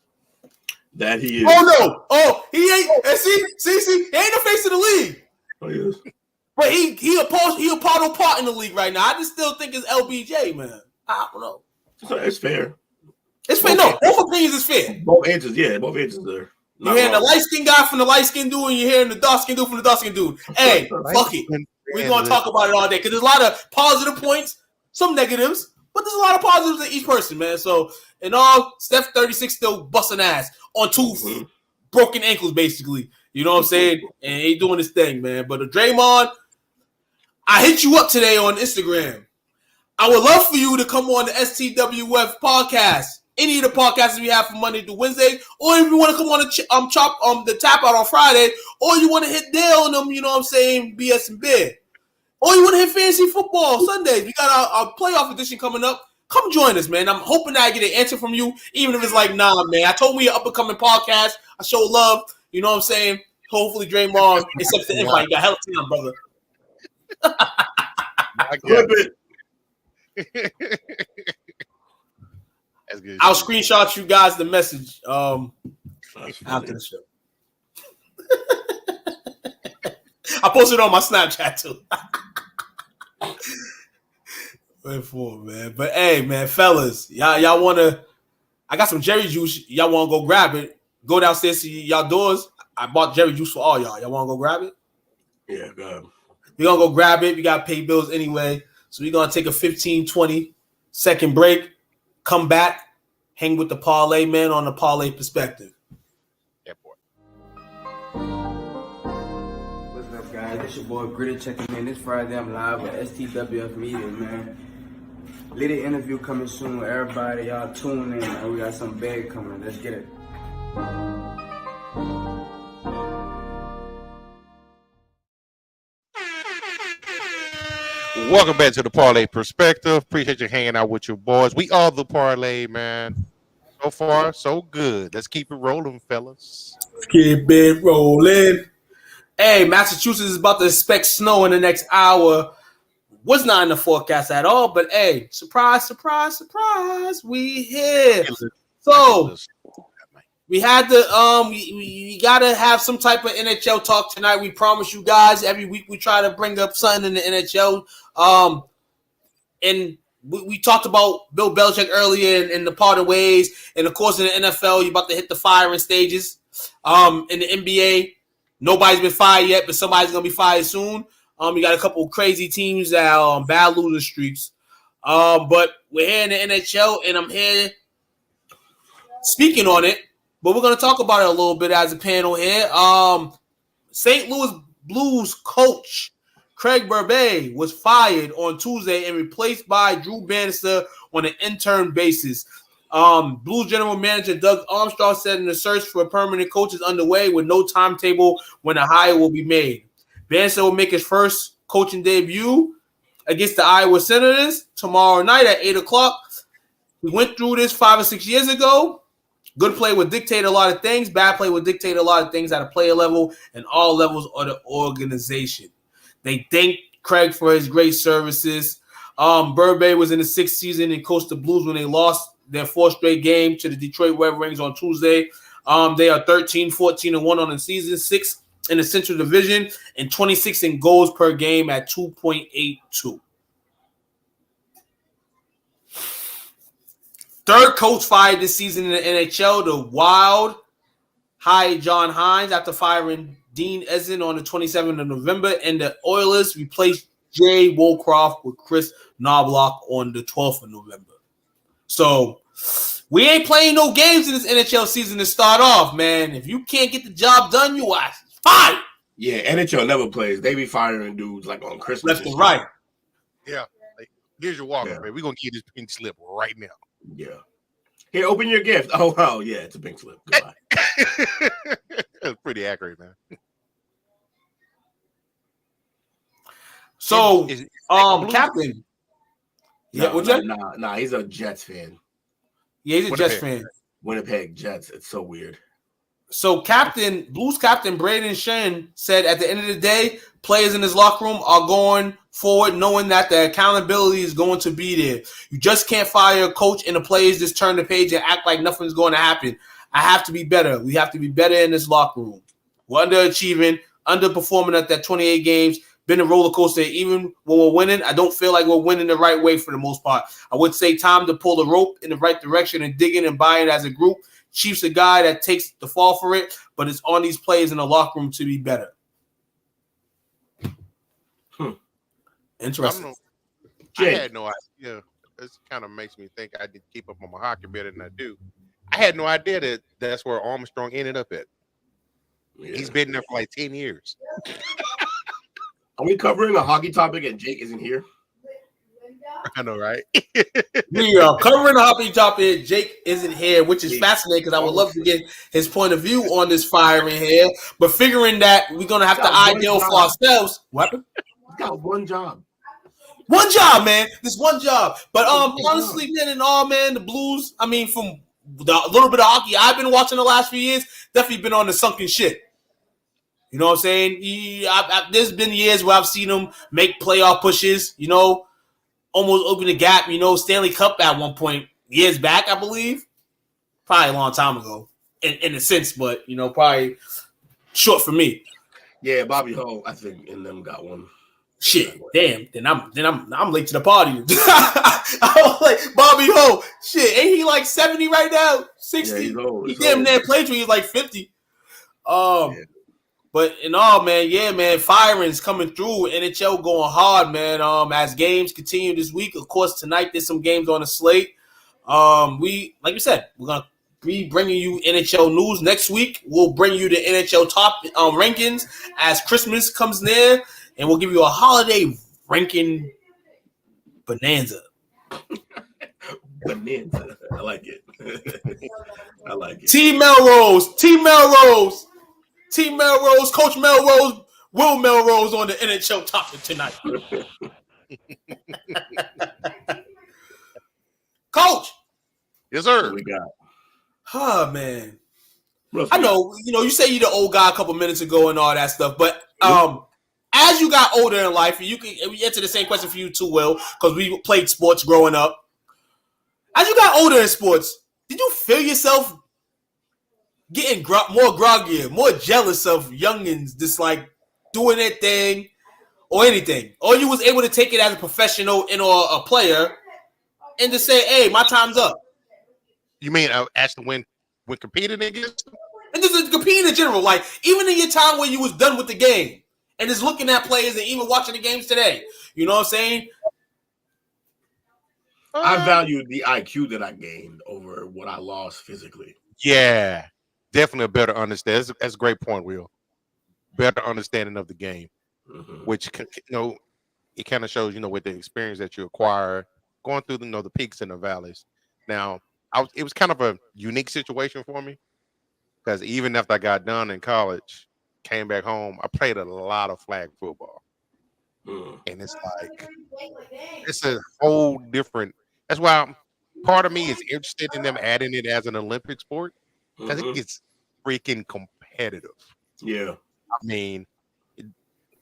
That he is. Oh no! Oh, he ain't. And see, he ain't the face of the league. Oh, he is. But he a part in the league right now. I just still think it's LBJ, man. I don't know. It's fair. It's fair. No, both opinions is fair. Both answers, yeah. Both answers there. You're hearing the light skin guy from the light skin dude, and you're hearing the dark skin dude from the dark skin dude. Hey, fuck it. We're gonna talk about it all day because there's a lot of positive points, some negatives. But there's a lot of positives in each person, man. So, in all, Steph 36 still busting ass on 2 broken ankles, basically. You know what I'm saying? And he doing his thing, man. But Draymond, I hit you up today on Instagram. I would love for you to come on the STWF podcast. Any of the podcasts we have from Monday to Wednesday, or if you want to come on the tap out on Friday, or you want to hit Dale on them, you know what I'm saying, BS and Beer. Or you want to hit fantasy football Sundays. We got our playoff edition coming up. Come join us, man. I'm hoping that I get an answer from you, even if it's like, nah, man. I told me your up-and-coming podcast. I show love. You know what I'm saying? Hopefully Draymond accepts the invite. You got hell of time, brother. That's good. I'll screenshot you guys the message after the show. I posted it on my Snapchat too. Wait for it, man. But hey, man, fellas, y'all wanna? I got some Jerry juice. Y'all wanna go grab it? Go downstairs to y'all doors. I bought Jerry juice for all y'all. Y'all wanna go grab it? Yeah, go ahead. We're gonna go grab it. We gotta pay bills anyway. So we're gonna take a 15-20 second break, come back, hang with the parlay man on the parlay perspective. Yeah, boy. What's up, guys? It's your boy Gritty checking in. This Friday I'm live with STWF Media, man. Little interview coming soon with everybody. Y'all tune in, man. We got some big coming. Let's get it. Welcome back to the Parlay Perspective. Appreciate you hanging out with your boys. We are the Parlay, man. So far, so good. Let's keep it rolling, fellas. Let's keep it rolling. Hey, Massachusetts is about to expect snow in the next hour. Was not in the forecast at all, but hey, surprise, surprise, surprise, we here. So we had to we gotta have some type of NHL talk tonight. We promise you guys every week we try to bring up something in the NHL. And we talked about Bill Belichick earlier in the parting ways, and of course in the NFL you're about to hit the firing stages. In the NBA, nobody's been fired yet, but somebody's gonna be fired soon. You got a couple of crazy teams that are on bad loser streaks. But we're here in the NHL, and I'm here speaking on it. But we're going to talk about it a little bit as a panel here. St. Louis Blues coach Craig Berube was fired on Tuesday and replaced by Drew Bannister on an intern basis. Blues general manager Doug Armstrong said the search for a permanent coach is underway with no timetable when a hire will be made. Bannister will make his first coaching debut against the Iowa Senators tomorrow night at 8 o'clock. We went through this 5 or 6 years ago. Good play would dictate a lot of things. Bad play would dictate a lot of things at a player level and all levels of the organization. They thank Craig for his great services. Berube was in the 6th season and coached the Blues when they lost their 4th straight game to the Detroit Red Wings on Tuesday. They are 13-14-1 on the season, 6th in the Central Division, and 26 in goals per game at 2.82. Third coach fired this season in the NHL. The Wild hired John Hines after firing Dean Essen on the 27th of November, and the Oilers replaced Jay Woolcroft with Chris Knobloch on the 12th of November. So we ain't playing no games in this NHL season to start off, man. If you can't get the job done, you are fired. Yeah, NHL never plays. They be firing dudes like on Christmas. Left and right. Yeah. Like, here's your walker, man. We're going to give this pink slip right now. Yeah. Here, open your gift. Oh, yeah, it's a pink slip. Goodbye. That's pretty accurate, man. So, Captain. Yeah, nah, he's a Jets fan. Yeah, he's a Jets fan. Winnipeg Jets. It's so weird. So, Blues captain Braden Shen said at the end of the day, players in his locker room are going forward knowing that the accountability is going to be there. You just can't fire a coach and the players just turn the page and act like nothing's going to happen. I have to be better. We have to be better in this locker room. We're underachieving, underperforming at that 28 games. Been a roller coaster. Even when we're winning, I don't feel like we're winning the right way for the most part. I would say time to pull the rope in the right direction and dig in and buy it as a group. Chief's a guy that takes the fall for it, but it's on these players in the locker room to be better. Interesting. I had no idea. This kind of makes me think I did keep up on my hockey better than I do. I had no idea that that's where Armstrong ended up at. Yeah. He's been there for like 10 years. Are we covering a hockey topic and Jake isn't here? I know, right? We are covering the hockey topic. Jake isn't here, which is fascinating because I would love to get his point of view on this firing here. But figuring that we're going to have to ideal for ourselves. What? He's got one job. One job, man. This one job. But honestly, man, in all, man, the Blues, I mean, from the little bit of hockey I've been watching the last few years, definitely been on the sunken shit. You know what I'm saying? There's been years where I've seen them make playoff pushes, you know, almost open the gap, you know, Stanley Cup at one point, years back, I believe. Probably a long time ago, in a sense, but, you know, probably short for me. Yeah, Bobby Ho, I think, and them got one. Shit, damn. Then I'm late to the party. I'm like Bobby Ho. Shit, ain't he like 70 right now? 60. Yeah, he's old. He damn near played till he's like 50. Yeah. But in all, man, yeah, man, firings coming through. NHL going hard, man. As games continue this week, of course, tonight there's some games on the slate. We, like you said, we're gonna be bringing you NHL news next week. We'll bring you the NHL top rankings as Christmas comes near, and we'll give you a holiday ranking bonanza. Bonanza, I like it. I like it. T. Melrose, Coach Melrose, Will Melrose on the NHL topic tonight. Coach. Yes, sir. What we got? Oh, man. I know, you say you're the old guy a couple minutes ago and all that stuff, but as you got older in life, we answer the same question for you too, Will, because we played sports growing up. As you got older in sports, did you feel yourself getting more groggy, more jealous of youngins just like doing their thing or anything? Or you was able to take it as a professional or a player and to say, hey, my time's up? You mean actually when competing against them? And just competing in general, like even in your time when you was done with the game and just looking at players and even watching the games today. You know what I'm saying? I value the IQ that I gained over what I lost physically. Yeah, definitely a better understanding. That's a great point, Will. Better understanding of the game, which it kind of shows with the experience that you acquire going through the peaks and the valleys. Now, it was kind of a unique situation for me because even after I got done in college, came back home, I played a lot of flag football, and it's like it's a whole different. That's why part of me is interested in them adding it as an Olympic sport because it gets freaking competitive. Yeah, I mean,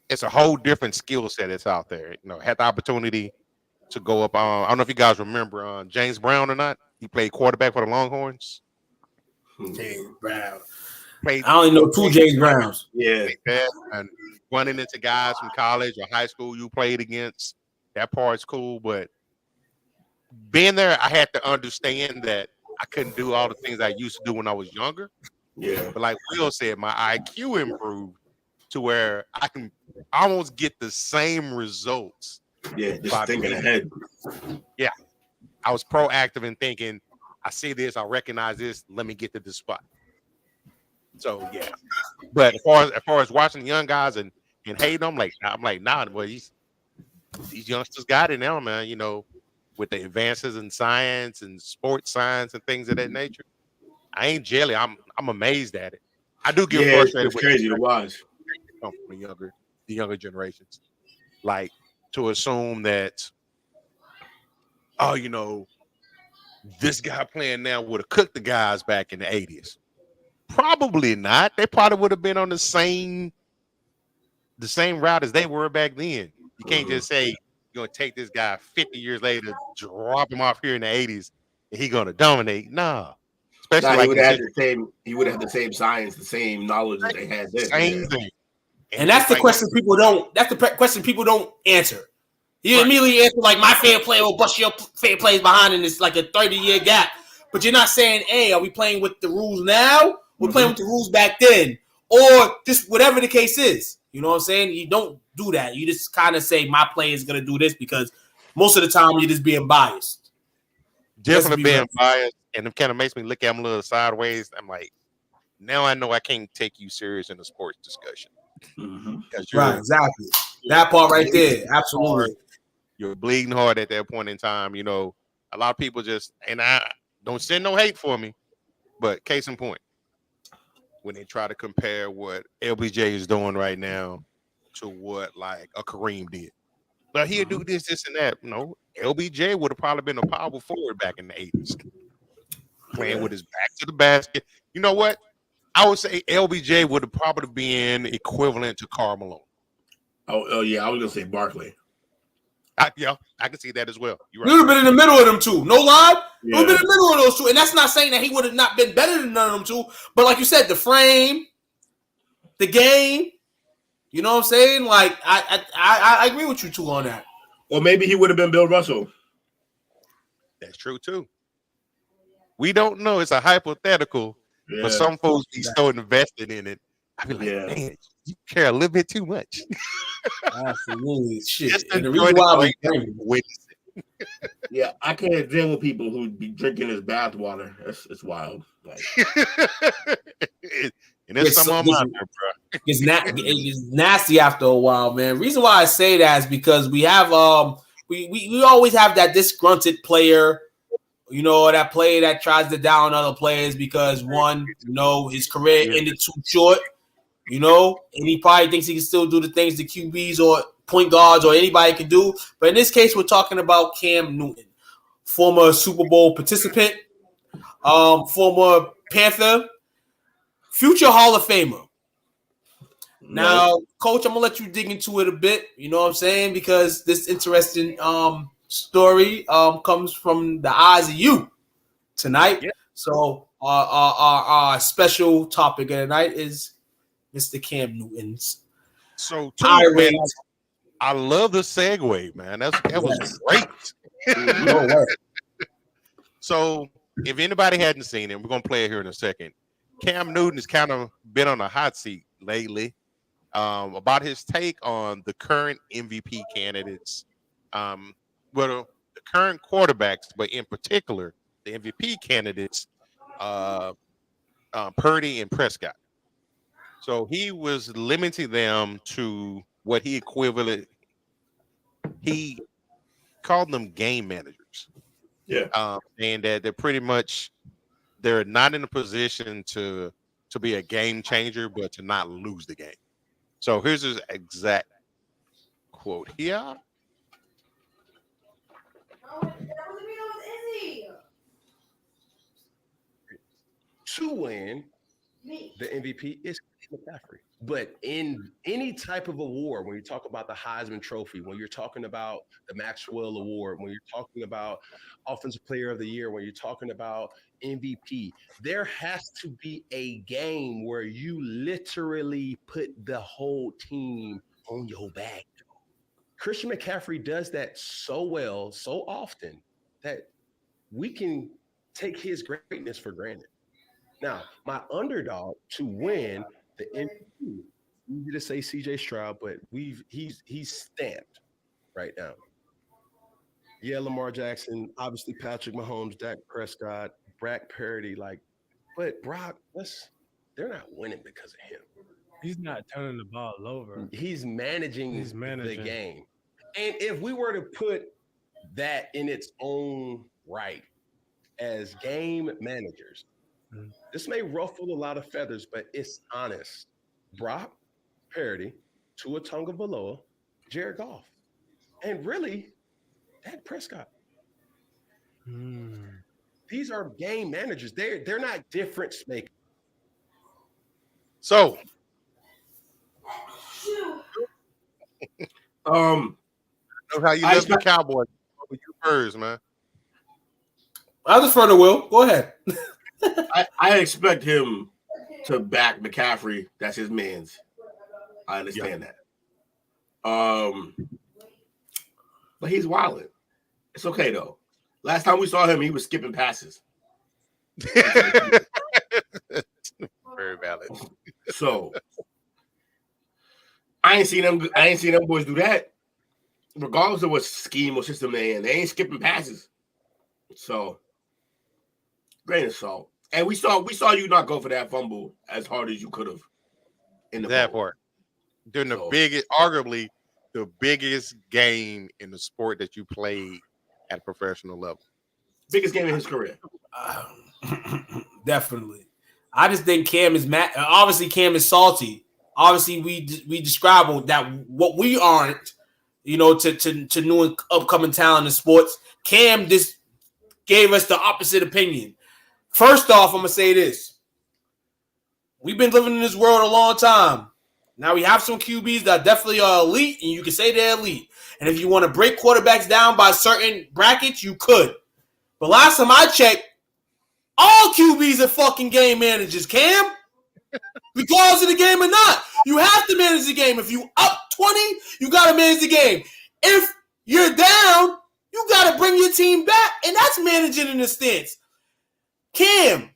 it's a whole different skill set that's out there. Had the opportunity to go up. I don't know if you guys remember James Brown or not. He played quarterback for the Longhorns. James Brown. I only know two James Browns. Yeah, and running into guys from college or high school you played against, that part's cool, but being there, I had to understand that I couldn't do all the things I used to do when I was younger. Yeah. But like Will said, my IQ improved to where I can almost get the same results. Yeah, just thinking ahead. Yeah. I was proactive in thinking, I see this, I recognize this, let me get to this spot. So yeah. But as far as watching the young guys and hating them, I'm like, nah, well, these youngsters got it now, man, with the advances in science and sports science and things of that nature. I ain't jelly. I'm amazed at it. I do get frustrated. It's crazy to watch. From the younger generations, like to assume that, this guy playing now would have cooked the guys back in the 80s. Probably not. They probably would have been on the same route as they were back then. You can't just say, going to take this guy 50 years later, drop him off here in the 80s, and he's going to dominate. Nah. Especially he would have the same science, the same knowledge that they had then. Same thing. And that's the question people don't answer. You immediately answer like my favorite player will bust your favorite players behind, and it's like a 30-year gap. But you're not saying, hey, are we playing with the rules now? We're playing with the rules back then. Or just whatever the case is. You know what I'm saying? You don't do that. You just kind of say my player is going to do this because most of the time you're just being biased. Definitely being biased. And it kind of makes me look at him a little sideways. I'm like, now I know I can't take you serious in a sports discussion. Right, exactly. That part right there. Absolutely. You're bleeding hard at that point in time. A lot of people and I don't send no hate for me, but case in point, when they try to compare what LBJ is doing right now to what like a Kareem did. But he'll do this, and that. LBJ would have probably been a power forward back in the 80s. Playing with his back to the basket. You know what? I would say LBJ would have probably been equivalent to Karl Malone. Oh yeah, I was gonna say Barkley. I can see that as well. You would have been in the middle of them two. No lie. You would have been in the middle of those two. And that's not saying that he would have not been better than none of them two. But like you said, the frame, the game, You know what I'm saying? Like I agree with you two on that. Or maybe he would have been Bill Russell. That's true too. We don't know. It's a hypothetical, but some folks be so invested in it. I be like, man, you care a little bit too much. Absolutely, shit. Just And the reason why yeah, I can't deal with people who be drinking his bath water. It's wild. Like, and there's some on there, bro. It's nasty after a while, man. Reason why I say that is because we have we always have that disgruntled player, you know, that player that tries to down other players because one, you know, his career ended too short, you know, and he probably thinks he can still do the things the QBs or point guards or anybody can do. But in this case, we're talking about Cam Newton, former Super Bowl participant, former Panther, future Hall of Famer. Now, Coach, I'm going to let you dig into it a bit, you know what I'm saying, because this interesting story comes from the eyes of you tonight. Yeah. So our special topic of the night is Mr. Cam Newton's tirade. I love the segue, man. That was great. So, if anybody hadn't seen it, we're gonna play it here in a second. Cam Newton has kind of been on a hot seat lately about his take on the current MVP candidates, the current quarterbacks, but in particular the MVP candidates, Purdy and Prescott. So he was limiting them to what he called them game managers. Yeah. And that they're not in a position to be a game changer, but to not lose the game. So here's his exact quote here. To win the MVP is McCaffrey. But in any type of award, when you talk about the Heisman Trophy, when you're talking about the Maxwell Award, when you're talking about Offensive Player of the Year, when you're talking about MVP, there has to be a game where you literally put the whole team on your back. Christian McCaffrey does that so well, so often, that we can take his greatness for granted. Now, my underdog to win the MVP, easy to say CJ Stroud, but he's stamped right now. Yeah, Lamar Jackson, obviously Patrick Mahomes, Dak Prescott, Brock Purdy, but Brock, they're not winning because of him. He's not turning the ball over. He's managing the game. And if we were to put that in its own right as game managers, this may ruffle a lot of feathers, but it's honest. Brock Purdy, Tua Tagovailoa, Jared Goff, and really, Dak Prescott. These are game managers. They're not difference makers. So, how you love the Cowboys with you first, man. I was front of Will. Go ahead. I expect him to back McCaffrey. That's his man's. I understand that. But he's wilding. It's okay though. Last time we saw him, he was skipping passes. Very valid. So I ain't seen them boys do that. Regardless of what scheme or system they in, they ain't skipping passes. So grain of salt. And we saw you not go for that fumble as hard as you could have in the that part. During the arguably the biggest game in the sport that you played at a professional level. Biggest game in his career. Definitely. I just think Cam is mad. Obviously, Cam is salty. Obviously, we describe that what we aren't, you know, to new and upcoming talent in sports. Cam just gave us the opposite opinion. First off, I'm going to say this. We've been living in this world a long time. Now we have some QBs that definitely are elite, and you can say they're elite. And if you want to break quarterbacks down by certain brackets, you could. But last time I checked, all QBs are fucking game managers, Cam. Regardless of the game or not. You have to manage the game. If you up 20, you got to manage the game. If you're down, you got to bring your team back, and that's managing in a stance. Cam,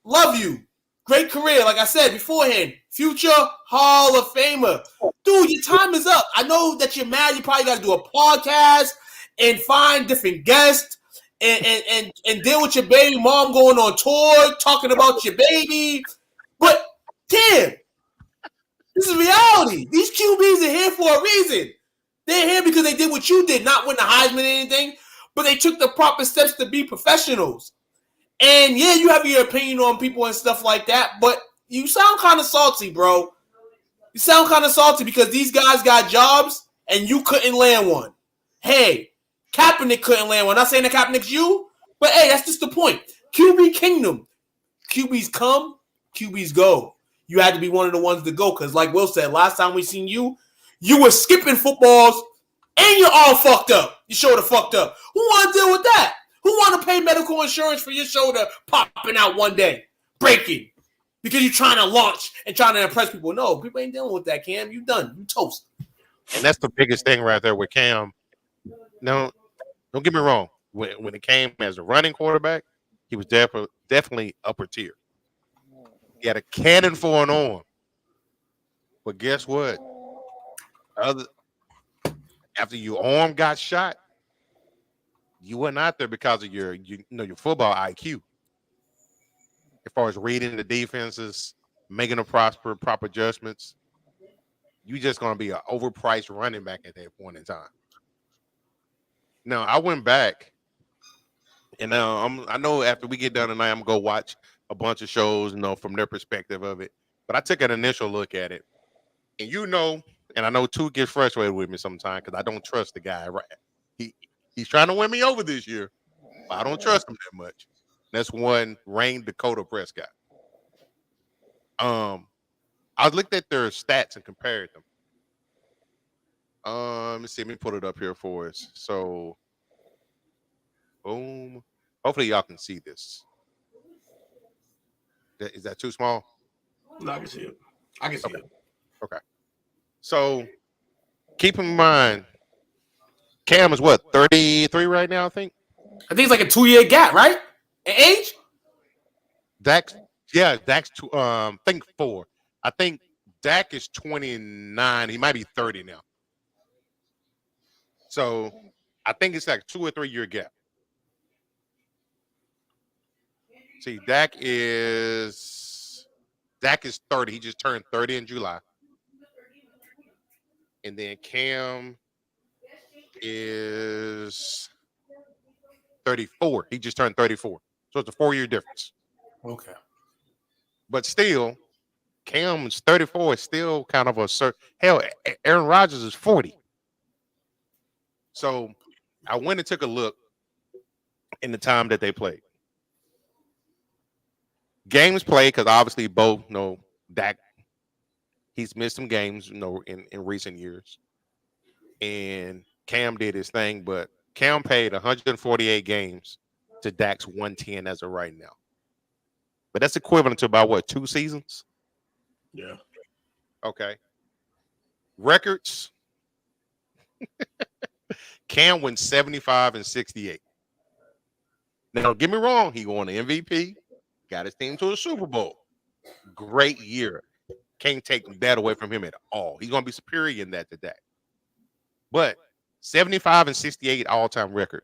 love you. Great career, like I said beforehand. Future Hall of Famer. Dude, your time is up. I know that you're mad. You probably got to do a podcast and find different guests and deal with your baby mom going on tour, talking about your baby. But, Cam, this is reality. These QBs are here for a reason. They're here because they did what you did, not win the Heisman or anything, but they took the proper steps to be professionals. And, yeah, you have your opinion on people and stuff like that, but you sound kind of salty, bro. You sound kind of salty because these guys got jobs and you couldn't land one. Hey, Kaepernick couldn't land one. Not saying that Kaepernick's you, but, hey, that's just the point. QB Kingdom. QBs come, QBs go. You had to be one of the ones to go because, like Will said, last time we seen you, you were skipping footballs and your arm fucked up. Your shoulder fucked up. Who want to deal with that? Who want to pay medical insurance for your shoulder popping out one day, breaking, because you're trying to launch and trying to impress people? No, people ain't dealing with that, Cam. You done. You toast. And that's the biggest thing right there with Cam. No, don't get me wrong. When it came as a running quarterback, he was definitely upper tier. He had a cannon for an arm. But guess what? After your arm got shot, you went out there because of your football IQ. As far as reading the defenses, making the proper adjustments, you just going to be an overpriced running back at that point in time. Now, I went back, and I know after we get done tonight, I'm going to go watch a bunch of shows, from their perspective of it. But I took an initial look at it, and and I know Two gets frustrated with me sometimes because I don't trust the guy. Right? He's trying to win me over this year, but I don't trust him that much. That's one Rain Dakota Prescott. I looked at their stats and compared them. Let me see. Let me put it up here for us. So, boom. Hopefully, y'all can see this. Is that too small? No, I can see it. I can see it. Okay. So, keep in mind, Cam is what, 33 right now, I think? I think it's like a 2-year gap, right? In age? Dak's I think 4. I think Dak is 29. He might be 30 now. So I think it's like 2 or 3 year gap. See, Dak is 30. He just turned 30 in July. And then Cam is 34. He just turned 34. So it's a 4-year difference. Okay. But still, Cam's 34 is still kind of hell, Aaron Rodgers is 40. So I went and took a look in the time that they played. Games played, because obviously both know Dak, he's missed some games, in recent years. And Cam did his thing, but Cam paid 148 games to Dak's 110 as of right now. But that's equivalent to about what, 2 seasons? Yeah. Okay. Records. Cam went 75 and 68. Now, don't get me wrong, he won the MVP, got his team to a Super Bowl. Great year. Can't take that away from him at all. He's going to be superior in that to Dak. But 75 and 68 all-time record.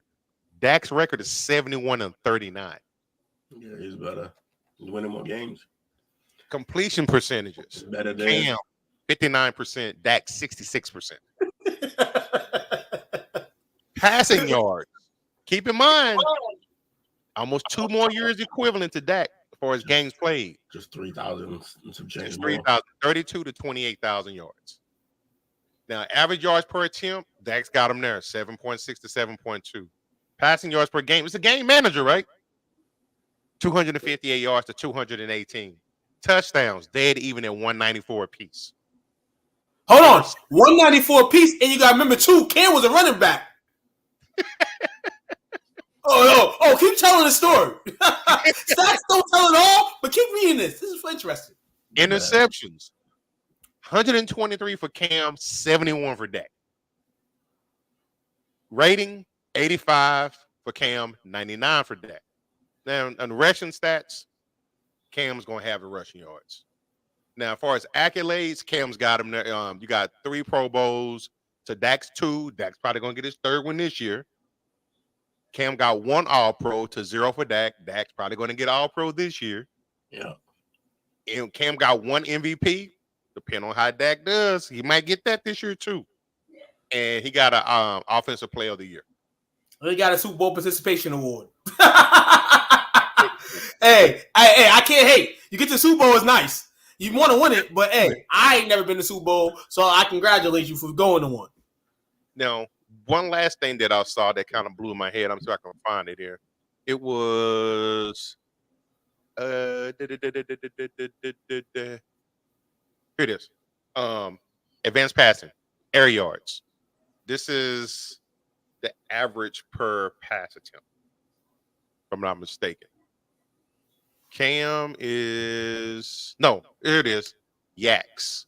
Dak's record is 71 and 39. Yeah, he's better. He's winning more games. Completion percentages. Better than Cam, 59%. Dak, 66%. Passing yards. Keep in mind, almost 2 more years equivalent to Dak for his games played. Just 3,000 and some change. 3,000, 32 to 28,000 yards. Now, average yards per attempt, Dak's got him there, 7.6 to 7.2. Passing yards per game. It's a game manager, right? 258 yards to 218. Touchdowns, dead even at 194 apiece. Hold on. 194 apiece, and you got to remember, too, Cam was a running back. Keep telling the story. Stats don't tell it all, but keep reading this. This is interesting. Interceptions. 123 for Cam, 71 for Dak. Rating, 85 for Cam, 99 for Dak. Now, on the rushing stats, Cam's going to have the rushing yards. Now, as far as accolades, Cam's got him there. You got 3 Pro Bowls to Dak's 2. Dak's probably going to get his 3rd one this year. Cam got 1 All-Pro to 0 for Dak. Dak's probably going to get All-Pro this year. Yeah. And Cam got 1 MVP. Depending on how Dak does, he might get that this year too. And he got an Offensive Player of the Year. He got a Super Bowl participation award. Hey, I can't hate. You get to the Super Bowl is nice. You want to win it, but hey, I ain't never been to the Super Bowl, so I congratulate you for going to one. Now, one last thing that I saw that kind of blew my head. I'm sure I can find it here. It was here it is. Advanced passing, air yards. This is the average per pass attempt, if I'm not mistaken. Cam is here it is. Yaks.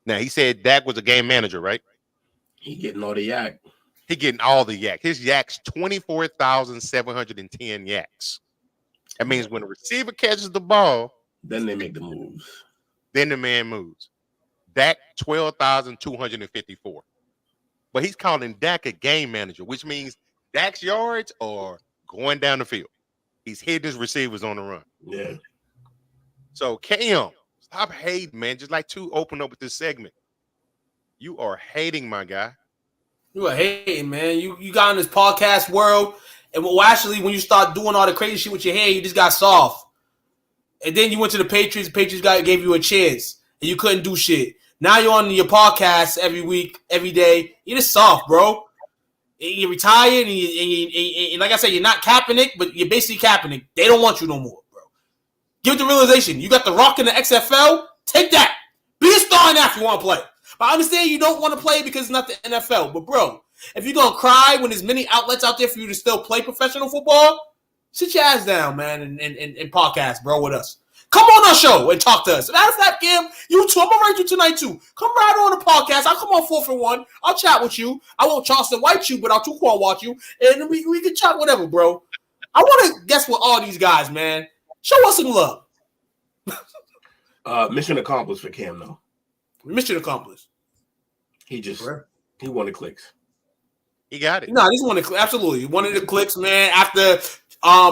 Now he said Dak was a game manager, right? He getting all the yak. He getting all the yak. His yaks 24,710 yaks. That means when the receiver catches the ball, then they make the moves. Then the man moves. Dak 12,254. But he's calling Dak a game manager, which means Dak's yards are going down the field. He's hitting his receivers on the run. Yeah. So Cam, stop hating, man. Just like to open up with this segment. You are hating, my guy. You are hating, man. You got in this podcast world, and actually, when you start doing all the crazy shit with your hair, you just got soft. And then you went to the Patriots. The Patriots gave you a chance, and you couldn't do shit. Now you're on your podcast every week, every day. You're just soft, bro. And you're retired, and like I said, you're not Kaepernick, but you're basically Kaepernick. They don't want you no more, bro. Give it the realization. You got the Rock in the XFL. Take that. Be a star in that if you want to play. But I understand you don't want to play because it's not the NFL. But, bro, if you're going to cry when there's many outlets out there for you to still play professional football, sit your ass down, man, and podcast, bro, with us. Come on our show and talk to us. Matter of fact, Cam, you too. I'm going to write you tonight, too. Come right on the podcast. I'll come on 4 for 1. I'll chat with you. I won't Charleston White you, but I'll two-quad watch you. And we can chat whatever, bro. I want to guess with all these guys, man. Show us some love. Mission accomplished for Cam, though. Mission accomplished. He wanted clicks. He got it. No, he's one of absolutely one of the clicks, man. After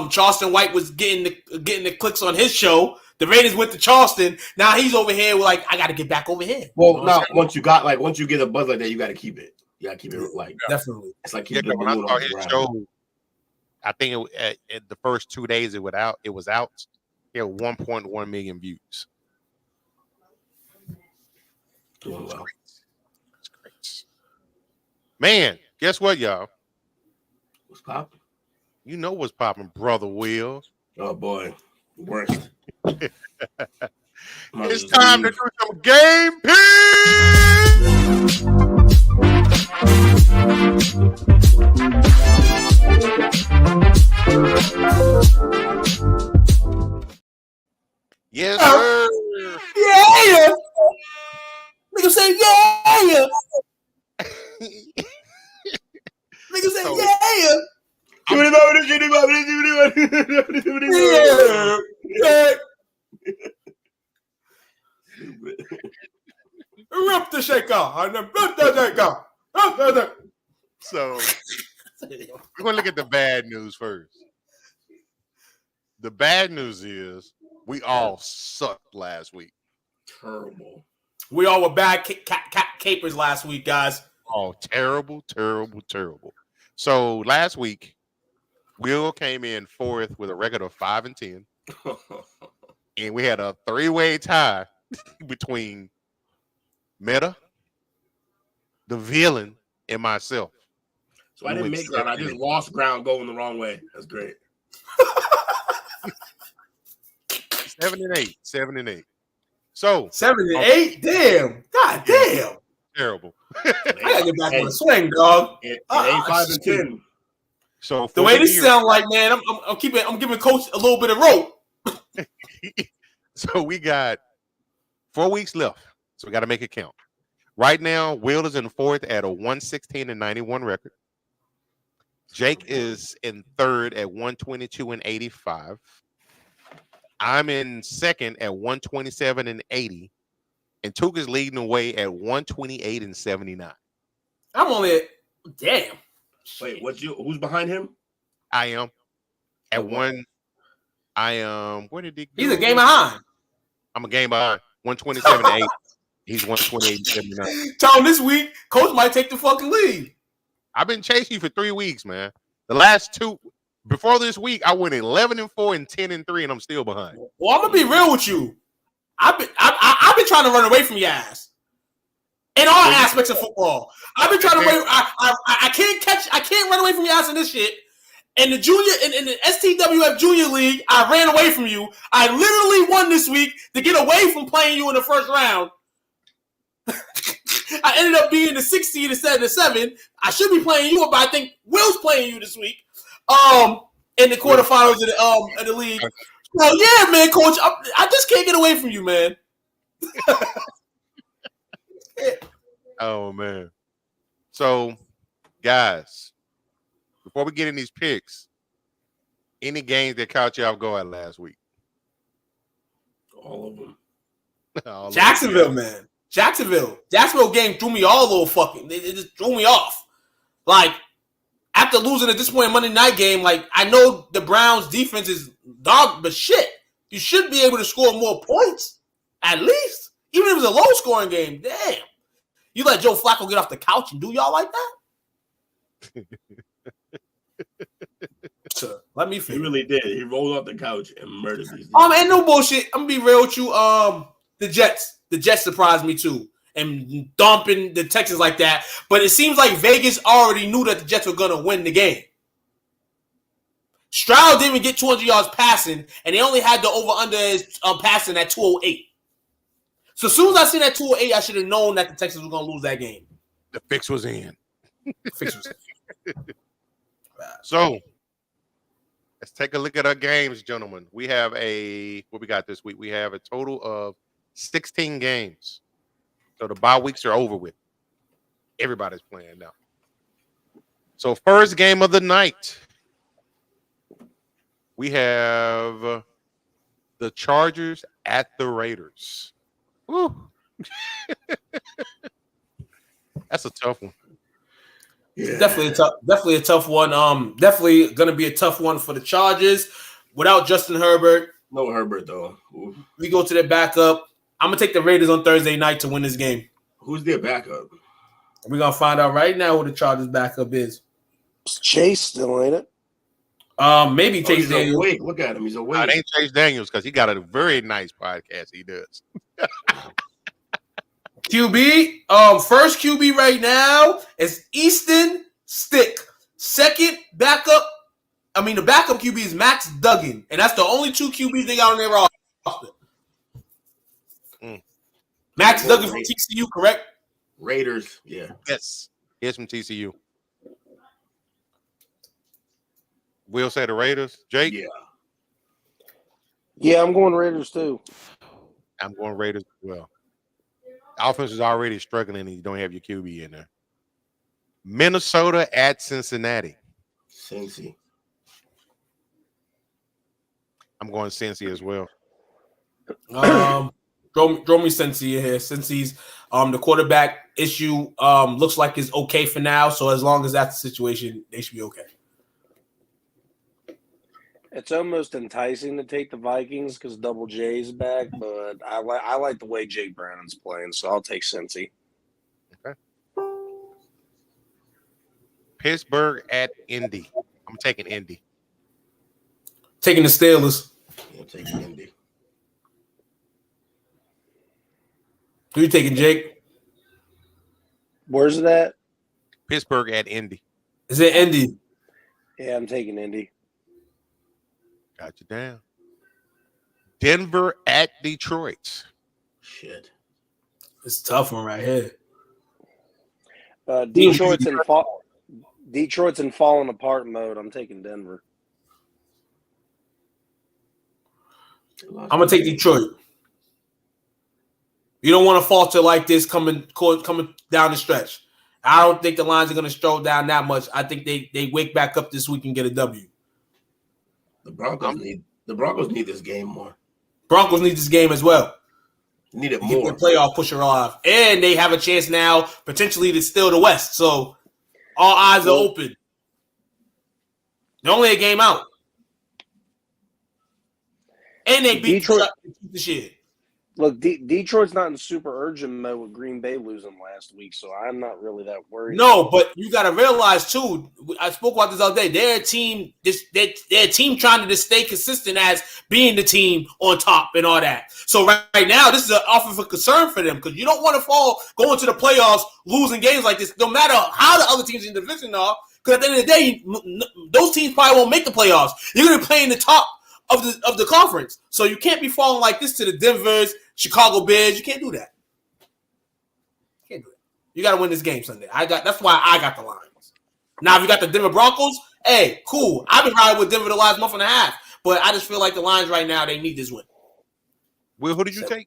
Charleston White was getting the clicks on his show, the Raiders went to Charleston. Now he's over here like, I got to get back over here. Well, now once you get a buzz like that, you got to keep it. You got to keep it like definitely. It's like when I saw his show, I think it the first 2 days it was out. It had 1.1 million views. Doing well. That's great. Man, guess what, y'all? What's popping? You know what's popping, brother Will. Oh boy, worst. It's time to do some game picks. Yes, sir. Yeah. Nigga say yeah. Nigga say yeah. Rip the shaker. So we're gonna look at the bad news first. The bad news is we all sucked last week. Terrible. We all were bad capers last week, guys. Oh, terrible. So last week, Will came in 4th with a record of 5-10. And we had a 3-way tie between Meta, the villain, and myself. So I didn't make that. I just lost ground going the wrong way. That's great. 7-8. 7-8. So 7-8? Damn. God damn. Terrible. I gotta get back on the swing, dog. It ain't 5-10. So the way this sound like, man, I'm giving Coach a little bit of rope. So we got 4 weeks left, so we got to make it count. Right now, Will is in fourth at a 116-91 record. Jake is in third at 122-85. I'm in second at 127-80. And Took is leading the way at 128-79. I'm only damn. Wait, who's behind him? I am at one. I am. Where did he go? He's a game behind. I'm a game behind. 127-8. He's 128-79. Tell him this week, Coach might take the fucking lead. I've been chasing you for 3 weeks, man. The last two before this week, I went 11-4 and 10-3, and I'm still behind. Well, I'm gonna be real with you. I've been trying to run away from your ass in all aspects of football. I've been trying to run. I can't run away from your ass in this shit. In the STWF Junior League, I ran away from you. I literally won this week to get away from playing you in the first round. I ended up being the 6 seed instead of the 7. I should be playing you, but I think Will's playing you this week. In the quarterfinals of the league. So yeah, man, Coach, I just can't get away from you, man. Oh man. So, guys, before we get in these picks, any games that caught you off guard last week? All of them. Jacksonville, man. Jacksonville game threw me all over fucking. It just threw me off. Like, after losing a disappointing Monday night game, like, I know the Browns defense is dog, but shit, you should be able to score more points, at least. Even if it was a low-scoring game, damn. You let Joe Flacco get off the couch and do y'all like that? So, let me finish. He really did. He rolled off the couch and murdered these. Ain't no bullshit. I'm gonna be real with you. The Jets surprised me too, and dumping the Texans like that. But it seems like Vegas already knew that the Jets were gonna win the game. Stroud didn't even get 200 yards passing, and they only had the over/under passing at 208. So as soon as I seen that 208, I should have known that the Texans were gonna lose that game. The fix was in. So let's take a look at our games, gentlemen. We have what we got this week? We have a total of 16 games. So the bye weeks are over with. Everybody's playing now. So first game of the night, we have the Chargers at the Raiders. Woo. That's a tough one. Yeah. Definitely a tough one. Definitely gonna be a tough one for the Chargers without Justin Herbert. No Herbert though. Ooh. We go to their backup. I'm gonna take the Raiders on Thursday night to win this game. Who's their backup? We're gonna find out right now who the Chargers backup is. Chase still ain't it? Maybe Chase Daniels. Wait, look at him. He's awake. It ain't Chase Daniels because he got a very nice podcast. He does. QB, first QB right now is Easton Stick. Second backup, the backup QB is Max Duggan, and that's the only 2 QBs they got on their roster. Max Duggan from TCU, correct? Raiders, yeah. Yes, he's from TCU. Will say the Raiders. Jake? Yeah, I'm going Raiders too. I'm going Raiders as well. Offense is already struggling and you don't have your QB in there. Minnesota at Cincinnati. Cincy. I'm going Cincy as well. Throw me Cincy here. Cincy's the quarterback issue looks like it's okay for now. So as long as that's the situation, they should be okay. It's almost enticing to take the Vikings because Double J's back, but I like the way Jake Brownin's playing, so I'll take Cincy. Okay. Pittsburgh at Indy. I'm taking Indy. Taking the Steelers. I'm taking Indy. Who you taking, Jake? Where's it at? Pittsburgh at Indy. Is it Indy? Yeah, I'm taking Indy. Got you down. Denver at Detroit. Shit. It's a tough one right here. Detroit's in falling apart mode. I'm taking Denver. I'm going to take Detroit. You don't want to falter like this coming down the stretch. I don't think the lines are going to stroll down that much. I think they wake back up this week and get a W. The Broncos need this game more. Broncos need this game as well. Need it Get more. the playoff pusher off, and they have a chance now potentially to steal the West. So all eyes are open. They're only a game out, and they beat Detroit. the shit. Look, Detroit's not in super urgent mode with Green Bay losing last week, so I'm not really that worried. No, but you got to realize too. I spoke about this other day. They're a team trying to just stay consistent as being the team on top and all that. So right now, this is an offer for concern for them because you don't want to go into the playoffs losing games like this. No matter how the other teams in the division are, because at the end of the day, those teams probably won't make the playoffs. You're going to play in the top of the conference, so you can't be falling like this to the Denvers, Chicago Bears. You can't do that. You got to win this game Sunday. That's why I got the lines. Now, if you got the Denver Broncos, hey, cool. I've been riding with Denver the last month and a half, but I just feel like the lines right now, they need this win. Will, who did you take?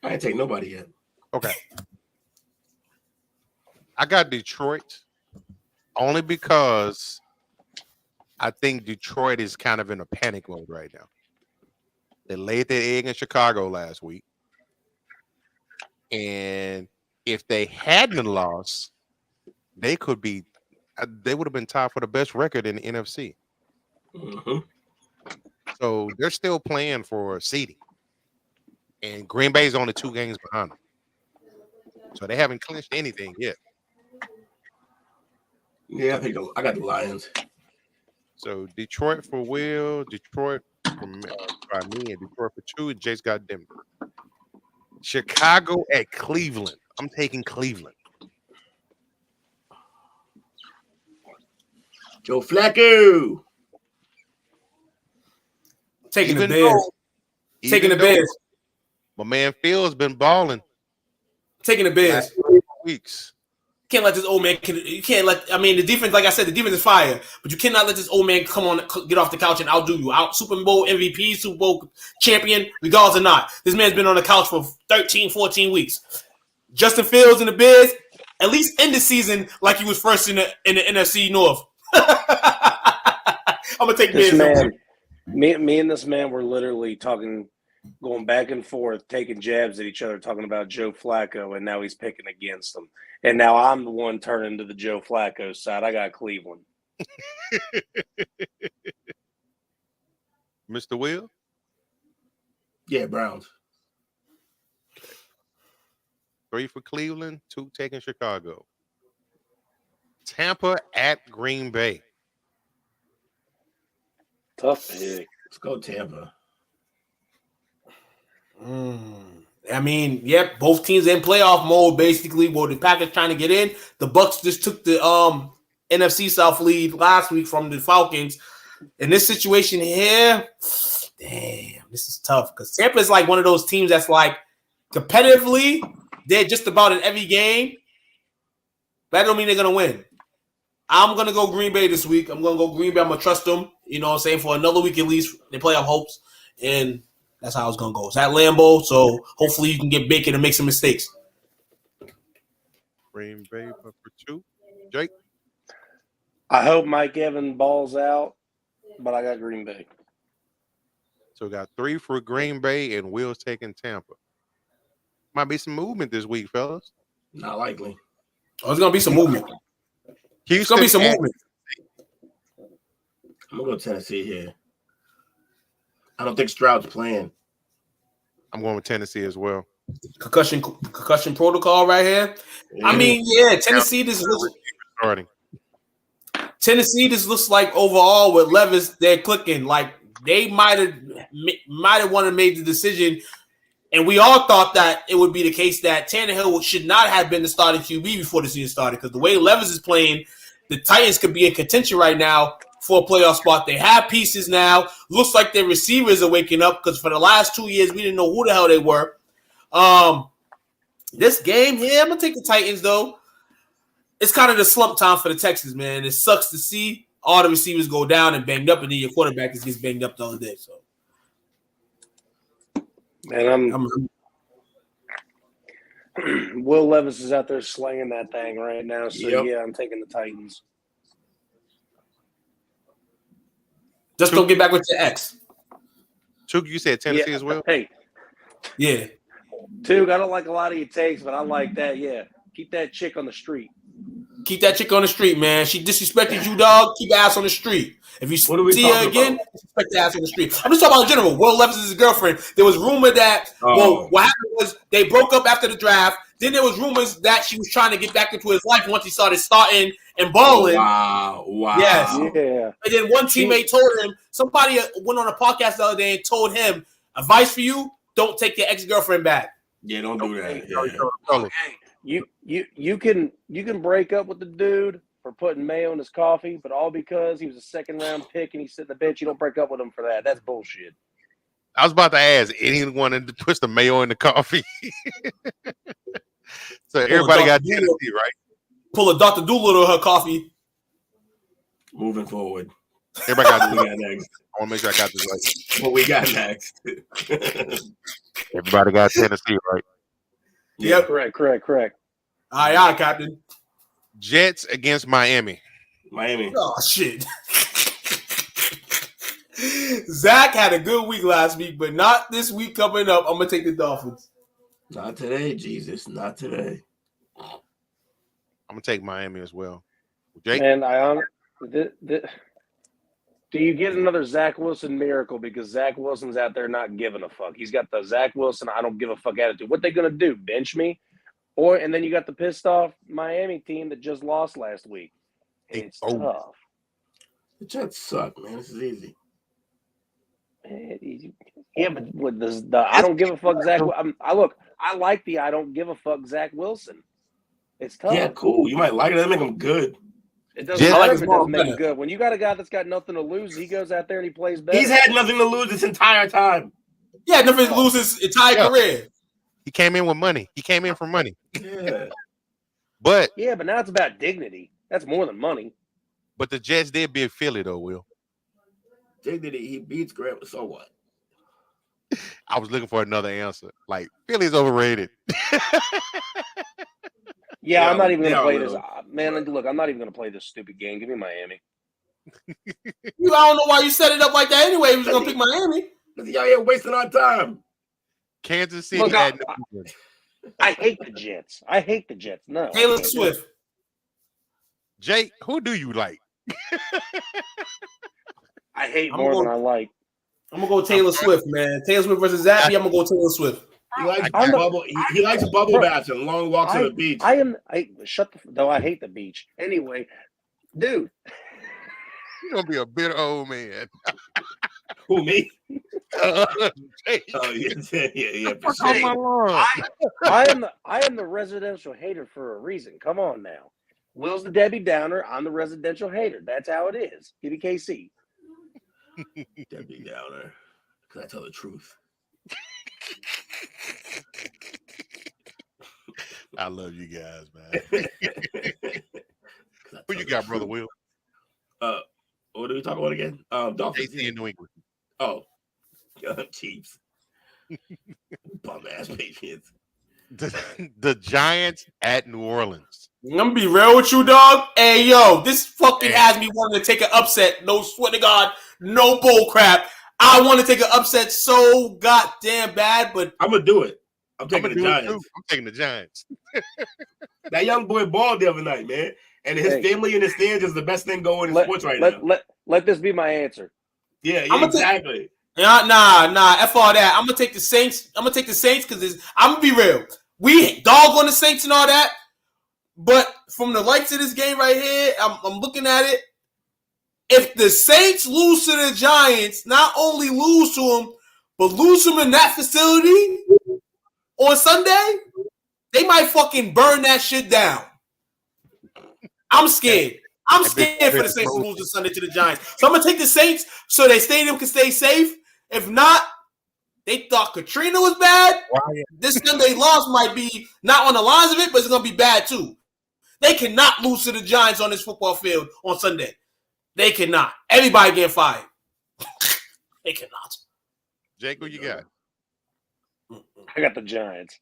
I didn't take nobody yet. Okay. I got Detroit only because I think Detroit is kind of in a panic mode right now. They laid their egg in Chicago last week. And if they hadn't lost, they would have been tied for the best record in the NFC. Mm-hmm. So they're still playing for seeding. And Green Bay's only 2 games behind them. So they haven't clinched anything yet. Yeah, I got the Lions. So Detroit for Will, Detroit for me, and Detroit for 2. And Jace got Denver. Chicago at Cleveland. I'm taking Cleveland. Joe Flacco. Taking the Bears. Taking the Bears. My man Phil's been balling. Taking the Bears. Weeks. Can't let this old man. You can't let. I mean, the defense, like I said, the defense is fire, but you cannot let this old man come on, get off the couch and outdo you. Out Super Bowl MVP, Super Bowl champion, regardless or not. This man's been on the couch for 13, 14 weeks. Justin Fields and the Bears, at least end the season like he was first in the NFC North. I'm gonna take this Bears. Man, me and this man were literally talking, going back and forth, taking jabs at each other, talking about Joe Flacco, and now he's picking against him. And now I'm the one turning to the Joe Flacco side. I got Cleveland. Mr. Will? Yeah, Browns. 3 for Cleveland, 2 taking Chicago. Tampa at Green Bay. Tough pick. Let's go Tampa. I mean, yep, both teams in playoff mode basically. Well, the Packers trying to get in. The Bucs just took the NFC South lead last week from the Falcons. In this situation here, damn, this is tough because Tampa is like one of those teams that's like competitively, they're just about in every game. That don't mean they're gonna win. I'm gonna go Green Bay this week. I'm gonna go Green Bay. I'm gonna trust them. You know what I'm saying? For another week at least, they playoff hopes, and that's how it's gonna go. It's at Lambeau, so hopefully you can get Bacon and make some mistakes. Green Bay for 2. Jake? I hope Mike Evans balls out, but I got Green Bay. So we got 3 for Green Bay and Will's taking Tampa. Might be some movement this week, fellas. Not likely. Oh, there's gonna be some movement. There's gonna be some movement. I'm gonna go Tennessee here. I don't think Stroud's playing. I'm going with Tennessee as well. Concussion protocol right here. Yeah. I mean, yeah, Tennessee just looks starting. Tennessee just looks like overall with Levis, they're clicking. Like they might have wanted to make the decision, and we all thought that it would be the case that Tannehill should not have been the starting QB before the season started because the way Levis is playing, the Titans could be in contention right now for a playoff spot. They have pieces now. Looks like their receivers are waking up because for the last 2 years we didn't know who the hell they were. This game here, I'm gonna take the Titans though. It's kind of the slump time for the Texans, man. It sucks to see all the receivers go down and banged up, and then your quarterback gets banged up the other day. So, man, Will Levis is out there slaying that thing right now. So, Yep. yeah, I'm taking the Titans. Just don't get back with your ex. Chuck, you said Tennessee as well? Hey. Yeah. Tug, I don't like a lot of your takes, but I like that. Yeah. Keep that chick on the street. Keep that chick on the street, man. She disrespected you, dog. Keep her ass on the street. If you see her again, disrespect the ass on the street. I'm just talking about in general. Will Levis is his girlfriend. There was rumor that well, what happened was they broke up after the draft. Then there was rumors that she was trying to get back into his life once he started starting and balling. Wow. Yes. Yeah. And then one teammate told him, somebody went on a podcast the other day and told him, advice for you, don't take your ex-girlfriend back. Yeah, don't do that. Yeah. You can break up with the dude for putting mayo in his coffee, but all because he was a second-round pick and he sit in the bench. You don't break up with him for that. That's bullshit. I was about to ask anyone to push the mayo in the coffee. So everybody got Tennessee, right? Pull a Dr. Doolittle in her coffee. Moving forward. Everybody got what we got next. I want to make sure I got this right. What we got next. Everybody got Tennessee, right? Yep. Correct. Aye, Captain. Jets against Miami. Oh, shit. Zach had a good week last week, but not this week coming up. I'm going to take the Dolphins. Not today, Jesus. Not today. I'm going to take Miami as well. Jake? And do you get another Zach Wilson miracle because Zach Wilson's out there not giving a fuck? He's got the Zach Wilson I don't give a fuck attitude. What they going to do, bench me? And then you got the pissed off Miami team that just lost last week. It's tough. The Jets suck, man. This is easy. Yeah, but with the I don't give a fuck Zach. I like the I don't give a fuck Zach Wilson. It's tough. Yeah, cool. You might like it. That make him good. It doesn't matter if it doesn't make him good. When you got a guy that's got nothing to lose, he goes out there and he plays better. He's had nothing to lose this entire time. Yeah, nothing to lose his entire career. He came in with money. He came in for money. Yeah. But now it's about dignity. That's more than money. But the Jets did beat Philly, though, Will. Dignity, he beats Graham. So what? I was looking for another answer. Like, Philly's overrated. Yeah, I'm not even going to play this. Man, look, I'm not even going to play this stupid game. Give me Miami. I don't know why you set it up like that anyway. He was going to pick Miami. Y'all here wasting our time. Kansas City. Look, I hate the Jets. No. Taylor Swift. Jake, who do you like? I hate more than I like. I'm going to go Taylor Swift, man. Taylor Swift versus Zappy. I'm going to go Taylor Swift. He likes bubble. He likes bubble baths and long walks on the beach. Though I hate the beach. Anyway, dude. You're going to be a bitter old man. Who, me? Yeah. For sure. I am the residential hater for a reason. Come on now. Will's the Debbie Downer. I'm the residential hater. That's how it is. Give me KC. Debbie Downer. Because I tell the truth. I love you guys, man. Who you got, Brother Will? What are we talking about again? Dolphins in New England. Oh, Chiefs. Bum ass Patriots. The Giants at New Orleans. I'm gonna be real with you, dog. Hey, yo, this fucking has me wanting to take an upset. No swear to God, no bull crap. I want to take an upset so goddamn bad, but I'm gonna do it. I'm taking the Giants. I'm taking the Giants. That young boy balled the other night, man. And his family in the stands is the best thing going in sports right now. Let this be my answer. Yeah, exactly. Nah. F all that. I'm gonna take the Saints. Because I'm gonna be real. We dog on the Saints and all that. But from the lights of this game right here, I'm looking at it. If the Saints lose to the Giants, not only lose to them, but lose them in that facility on Sunday, they might fucking burn that shit down. I'm scared. I'm scared for the Saints to lose this Sunday to the Giants. So I'm going to take the Saints so their stadium can stay safe. If not, they thought Katrina was bad. This Sunday loss might be not on the lines of it, but it's going to be bad too. They cannot lose to the Giants on this football field on Sunday. They cannot. Everybody getting fired. They cannot. Jake, who you got? I got the Giants.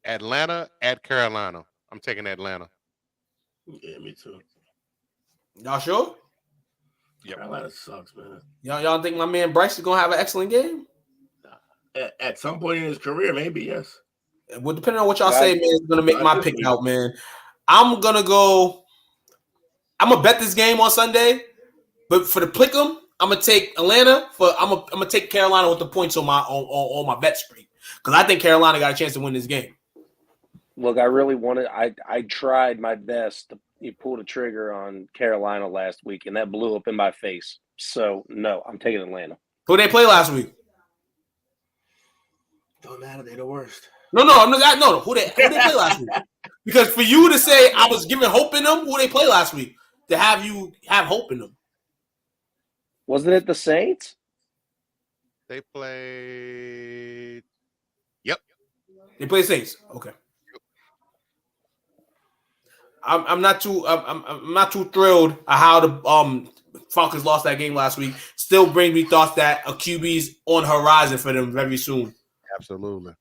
Atlanta at Carolina. I'm taking Atlanta. Yeah, me too. Y'all sure? Yep. Carolina sucks, man. Y'all think my man Bryce is gonna have an excellent game? At some point in his career, maybe, yes. Well, depending on what y'all say, man, is gonna make my pick out, man. I'm gonna bet this game on Sunday, but for the pick'em, I'm gonna take Atlanta. I'm gonna take Carolina with the points on my bet streak because I think Carolina got a chance to win this game. Look, I really wanted. I tried my best to pull the trigger on Carolina last week, and that blew up in my face. So no, I'm taking Atlanta. Who they play last week? Don't matter. They're the worst. No. Who they play last week? Because for you to say I was giving hope in them, who they play last week to have you have hope in them? Wasn't it the Saints? They played. Yep. They play Saints. Okay. I'm not too thrilled at how the Falcons lost that game last week. Still brings me thoughts that a QB's on horizon for them very soon. Absolutely.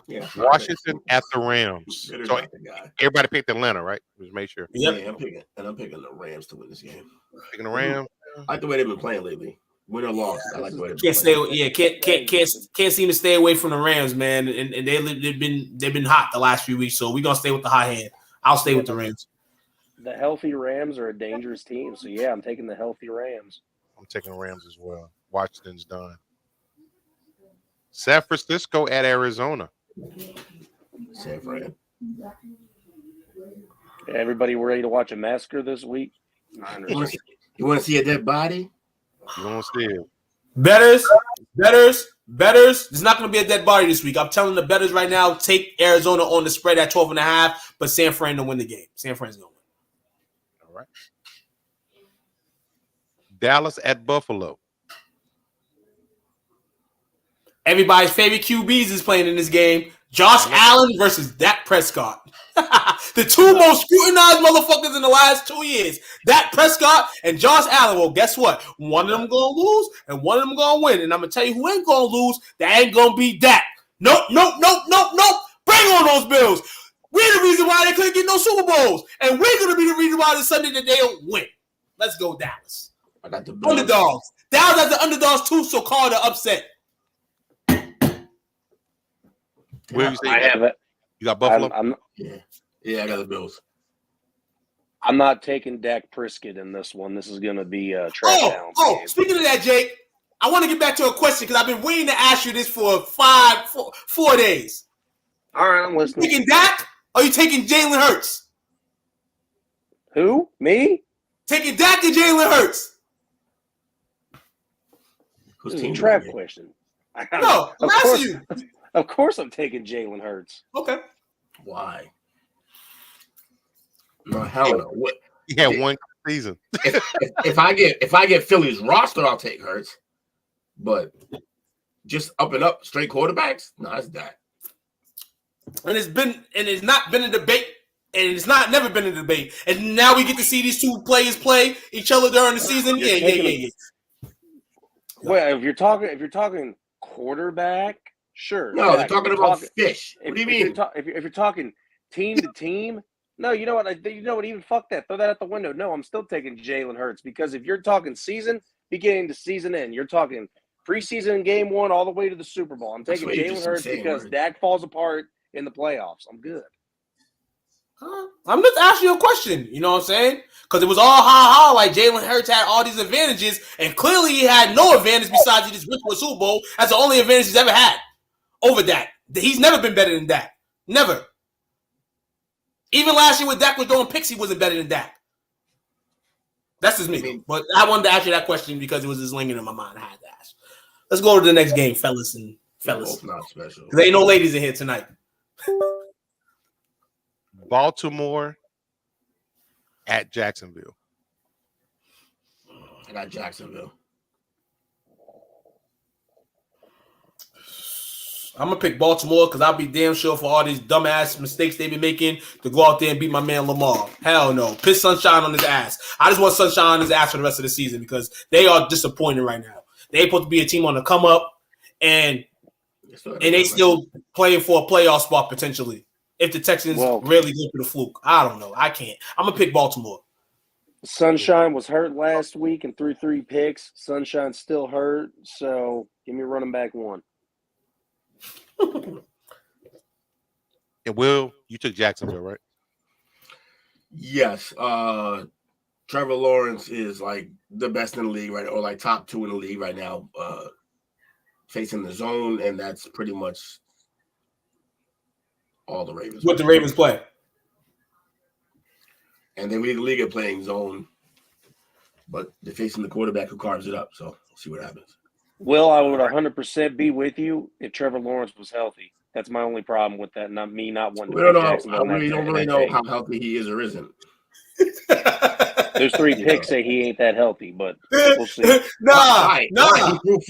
Yeah. Washington at the Rams. So everybody picked Atlanta, right? Just make sure. Yep. Yeah, I'm picking the Rams to win this game. Picking the Rams. I like the way they've been playing lately. Win or loss, I like the way they've been playing. Can't seem to stay away from the Rams, man. And they've been hot the last few weeks, so we're gonna stay with the hot hand. I'll stay with the Rams. The healthy Rams are a dangerous team, so yeah, I'm taking the healthy Rams. I'm taking the Rams as well. Washington's done. San Francisco at Arizona. San Fran. Everybody ready to watch a massacre this week? You want to see a dead body? You want to see it? Betters. There's not going to be a dead body this week. I'm telling the betters right now, take Arizona on the spread at 12.5, but San Fran to win the game. San Fran's going to win. All right. Dallas at Buffalo. Everybody's favorite QBs is playing in this game. Josh Allen versus Dak Prescott. The two most scrutinized motherfuckers in the last 2 years. Dak Prescott and Josh Allen. Well, guess what? One of them going to lose and one of them going to win. And I'm going to tell you who ain't going to lose. That ain't going to be Dak. Nope. Bring on those Bills. We're the reason why they couldn't get no Super Bowls. And we're going to be the reason why this Sunday that they don't win. Let's go, Dallas. I got the Bills. Underdogs. Dallas has the underdogs too, so call it an upset. Where you I have it. You got Buffalo? Yeah, I got the Bills. I'm not taking Dak Prescott in this one. This is going to be a trash down. Speaking of that, Jake, I want to get back to a question because I've been waiting to ask you this for 4 days. All right, I'm listening. Taking Dak or are you taking Jalen Hurts? Who? Me? Taking Dak or Jalen Hurts? This is a trap question. No, I'm asking you. Of course I'm taking Jalen Hurts. Okay. Why? No, hell no. What? He had one season. If I get Philly's roster, I'll take Hurts. But just up and up straight quarterbacks, no, it's that. And it's not been a debate, and it's never been a debate. And now we get to see these two players play each other during the season. Yeah. Well, if you're talking quarterback, sure. No, they're talking about fish. What do you mean? If you're talking team to team, no, you know what? Even fuck that. Throw that out the window. No, I'm still taking Jalen Hurts because if you're talking season beginning to season end, you're talking preseason game one all the way to the Super Bowl. I'm taking Jalen Hurts because Dak falls apart in the playoffs. I'm good. I'm just asking you a question. You know what I'm saying? Because it was all ha-ha, like Jalen Hurts had all these advantages, and clearly he had no advantage besides he just went to a Super Bowl. That's the only advantage he's ever had over Dak. He's never been better than Dak. Never. Even last year when Dak was throwing picks, he wasn't better than Dak. That's just me. But I wanted to ask you that question because it was just lingering in my mind. I had to ask. Let's go to the next game, fellas. Both not special. There ain't no ladies in here tonight. Baltimore at Jacksonville. I got Jacksonville. I'm going to pick Baltimore because I'll be damn sure for all these dumbass mistakes they've been making to go out there and beat my man Lamar. Hell no. Piss sunshine on his ass. I just want sunshine on his ass for the rest of the season because they are disappointing right now. They're supposed to be a team on the come up, and they still playing for a playoff spot potentially. If the Texans really go through the fluke, I don't know. I can't. I'm gonna pick Baltimore. Sunshine was hurt last week and threw 3 picks. Sunshine's still hurt, so give me running back 1. And Will, you took Jacksonville, right? Yes. Trevor Lawrence is like the best in the league right now, or like top 2 in the league right now, facing the zone, and that's pretty much all the Ravens. What the Ravens play. And they lead the league at playing zone, but they're facing the quarterback who carves it up. So we'll see what happens. Will, I would 100% be with you if Trevor Lawrence was healthy. That's my only problem with that. Not me, not one. We don't know. We don't really know how healthy he is or isn't. There's 3 picks say he ain't that healthy, but we'll see. Nah.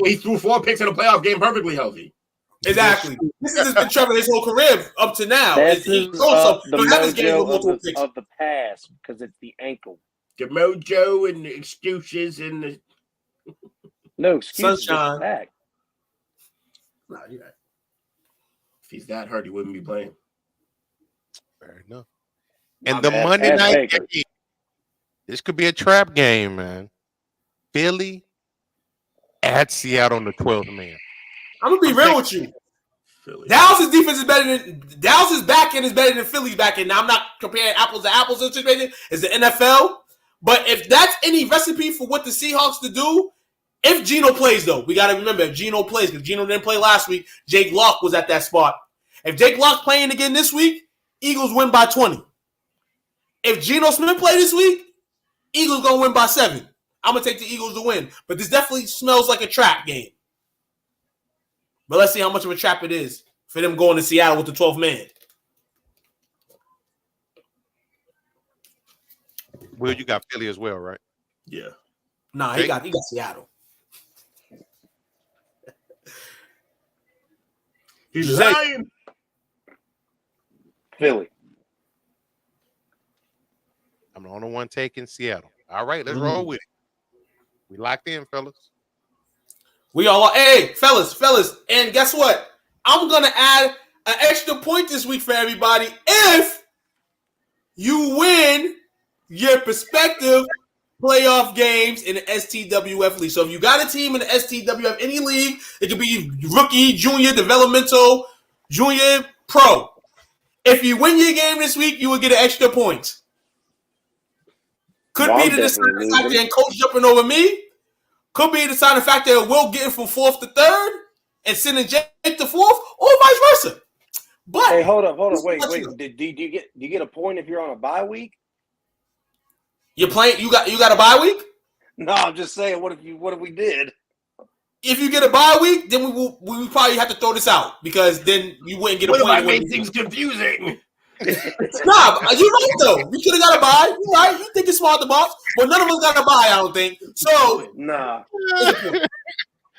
He threw 4 picks in a playoff game perfectly healthy. Exactly. This has been Trevor his whole career up to now. That's the mojo of the past because it's the ankle. The mojo and the excuses and the no excuses. Sunshine. Back. No, you're right. If he's that hurt, he wouldn't be playing. Fair enough. And the Monday night game, this could be a trap game, man. Philly at Seattle on the 12th man. I'm gonna be real with you. Dallas' defense is better than Dallas' back end is better than Philly's back end. Now I'm not comparing apples to apples in situation. It's the NFL. But if that's any recipe for what the Seahawks to do, if Geno plays though, we gotta remember if Geno plays, because Geno didn't play last week. Jake Locke was at that spot. If Jake Locke playing again this week, Eagles win by 20. If Geno Smith play this week, Eagles gonna win by 7. I'm gonna take the Eagles to win. But this definitely smells like a trap game. But let's see how much of a trap it is for them going to Seattle with the 12th man. Will, you got Philly as well, right? Yeah. Nah, he got Seattle. He's lying. Philly. I'm the only one taking Seattle. All right, let's roll with it. We locked in, fellas. We all are. Hey, fellas. And guess what? I'm going to add an extra point this week for everybody if you win your prospective playoff games in the STWF league. So if you got a team in the STWF, any league, it could be rookie, junior, developmental, junior, pro. If you win your game this week, you will get an extra point. Could be the deciding factor and coach jumping over me. Could be the deciding factor of Will getting from 4th to 3rd and sending Jake to 4th, or vice versa. But hey, hold up, wait. Do you get a point if you're on a bye week? You're playing. You got a bye week? No, I'm just saying. What if we did? If you get a bye week, then we will probably have to throw this out because then you wouldn't get a point. What if I made things confusing? Nah, you're right though. We could have got a bye. You're right. You think it's smart the box, but none of us got a bye. I don't think so. Nah.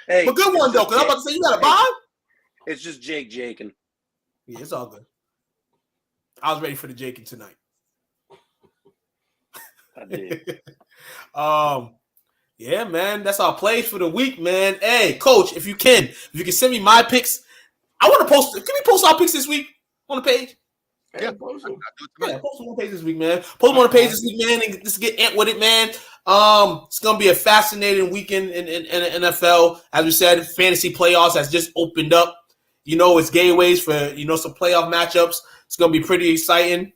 Hey, but good one though, because I'm about to say you got a bye. It's just Jaking. Yeah, it's all good. I was ready for the Jaking tonight. I did. Yeah, man, that's our plays for the week, man. Hey, coach, if you can send me my picks, I want to post. Can we post our picks this week on the page? Yeah, post them. Yeah, post them on the page this week, man. Post them on the page this week, man, and just get ant with it, man. It's gonna be a fascinating weekend in NFL. As we said, fantasy playoffs has just opened up. You know, it's gateways for some playoff matchups. It's gonna be pretty exciting.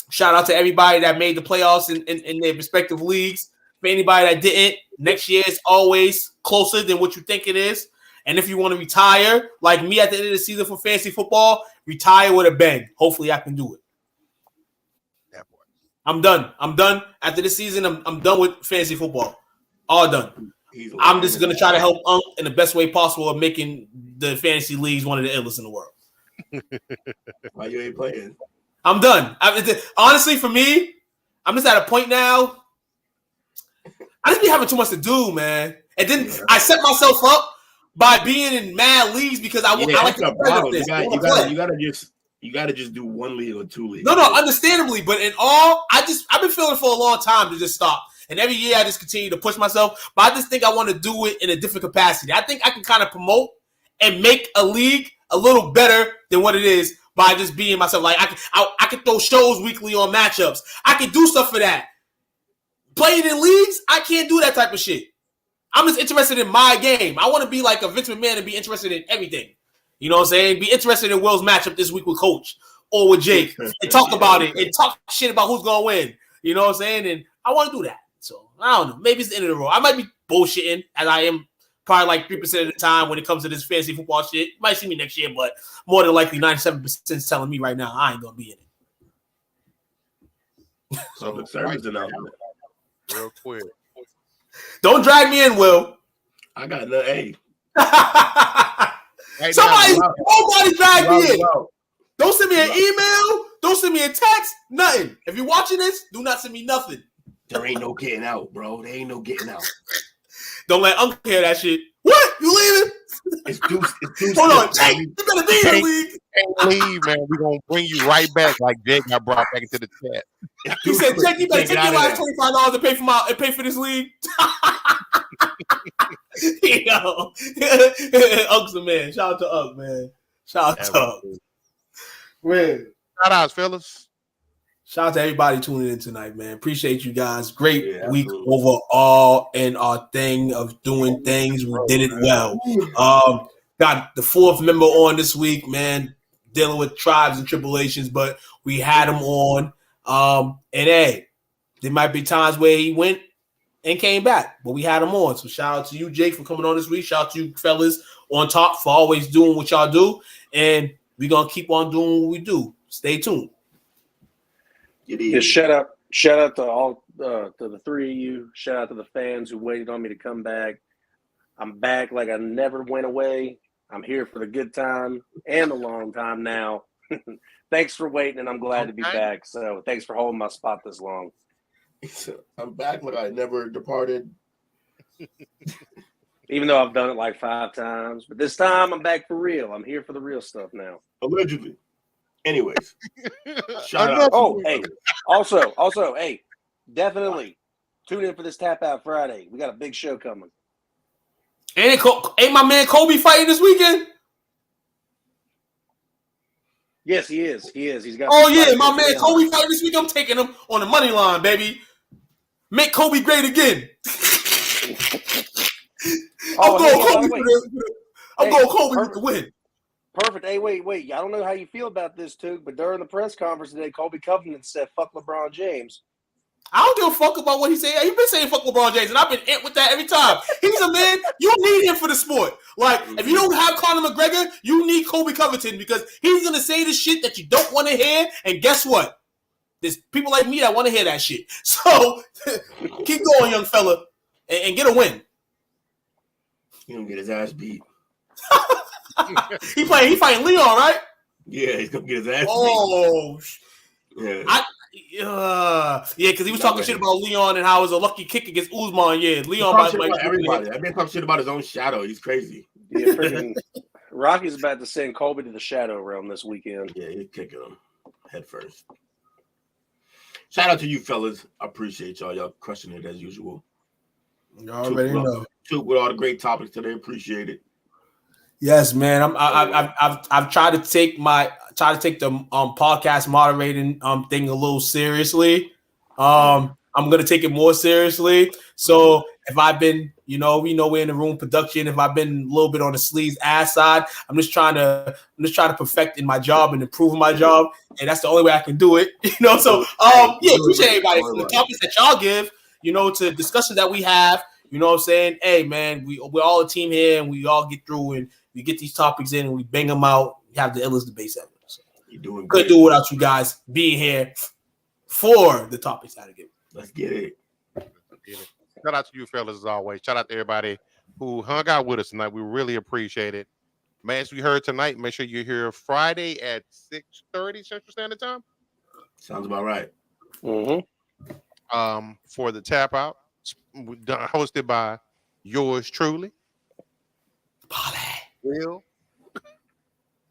Shout out to everybody that made the playoffs in their respective leagues. For anybody that didn't, next year is always closer than what you think it is. And if you want to retire, like me at the end of the season for fantasy football, retire with a bang. Hopefully I can do it. I'm done. After this season, I'm done with fantasy football. All done. I'm just going to try to help Unc in the best way possible of making the fantasy leagues one of the illest in the world. Why you ain't playing? I'm done. Honestly, for me, I'm just at a point now. I just be having too much to do, man. And then I set myself up by being in mad leagues because I like to play this. You gotta just do one league or two leagues. No, understandably, but in all, I've been feeling for a long time to just stop. And every year I just continue to push myself. But I just think I want to do it in a different capacity. I think I can kind of promote and make a league a little better than what it is by just being myself. Like I could throw shows weekly on matchups. I could do stuff for that. Playing in leagues, I can't do that type of shit. I'm just interested in my game. I want to be like a Vince McMahon and be interested in everything. You know what I'm saying? Be interested in Will's matchup this week with Coach or with Jake and talk about it and talk shit about who's going to win. You know what I'm saying? And I want to do that. So, I don't know. Maybe it's the end of the road. I might be bullshitting, as I am probably like 3% of the time when it comes to this fantasy football shit. You might see me next year, but more than likely 97% is telling me right now I ain't going to be in it. Public service announcement. Real quick. Don't drag me in, Will. I got no A. Nobody drag me in. Don't send me an email. Don't send me a text. Nothing. If you're watching this, do not send me nothing. There ain't no getting out, bro. There ain't no getting out. Don't let Uncle hear that shit. What? You leaving? It's too Hold on, Jake. You better be in the league. Can't leave, man. We're going to bring you right back like Jake got brought back into the chat. He said, Jake, you better take your last $25 to pay for this league. Yo, Unk's the man. Shout out to Unk, man. Shout out to Unk. Man. Shout out, fellas. Shout out to everybody tuning in tonight, man. Appreciate you guys. Great week overall in our thing of doing things. We did it well. Got the fourth member on this week, man, dealing with tribes and tribulations, but we had him on. And hey, there might be times where he went and came back, but we had him on. So shout out to you, Jake, for coming on this week. Shout out to you fellas on top for always doing what y'all do. And we're going to keep on doing what we do. Stay tuned. Yeah, shout out to all to the three of you. Shout out to the fans who waited on me to come back. I'm back like I never went away. I'm here for the good time and the long time now. Thanks for waiting, and I'm glad to be back. So thanks for holding my spot this long. I'm back like I never departed. Even though I've done it like 5 times. But this time I'm back for real. I'm here for the real stuff now. Allegedly. Anyways. Shout out. Oh, hey. Also, hey, definitely tune in for this Tap Out Friday. We got a big show coming. Ain't my man Kobe fighting this weekend? Yes, he is. He's got. Oh yeah, my man Kobe fighting this week. I'm taking him on the money line, baby. Make Kobe great again. I'm going Kobe with the win. Perfect. Hey, wait. I don't know how you feel about this, too, but during the press conference today, Kobe Covington said, "Fuck LeBron James." I don't give a fuck about what he said. He's been saying fuck LeBron James, and I've been with that every time. He's a man. You need him for the sport. Like, if you don't have Conor McGregor, you need Kobe Covington because he's going to say the shit that you don't want to hear, and guess what? There's people like me that want to hear that shit. So, keep going, young fella, and get a win. He's going to get his ass beat. He fighting Leon, right? Yeah, he's going to get his ass beat. Oh, yeah. Yeah, because he was talking shit about Leon and how it was a lucky kick against Usman. Yeah, Leon about everybody. I've been talking shit about his own shadow. He's crazy. Yeah, freaking Rocky's about to send Kobe to the Shadow Realm this weekend. Yeah, he's kicking him head first. Shout out to you fellas. I appreciate y'all. Y'all crushing it as usual. You already know. With all the great topics today. Appreciate it. Yes, man. I've tried to take the podcast moderating thing a little seriously. I'm gonna take it more seriously. So if I've been, we know we're in the room production. If I've been a little bit on the sleaze ass side, I'm just trying to perfect in my job and improve my job, and that's the only way I can do it. So appreciate everybody from the topics that y'all give. To discussions that we have. You know what I'm saying? Hey, man, we're all a team here, and we all get through, and we get these topics in, and we bang them out. We have the illest debate ever. So you're doing couldn't do it without you guys being here for the topics that I give. Let's get it. Shout out to you fellas as always. Shout out to everybody who hung out with us tonight. We really appreciate it. Man, as we heard tonight, make sure you're here Friday at 6:30 Central Standard Time. Sounds about right. Mm-hmm. For the Tap Out. Hosted by yours truly, Parlay, Will,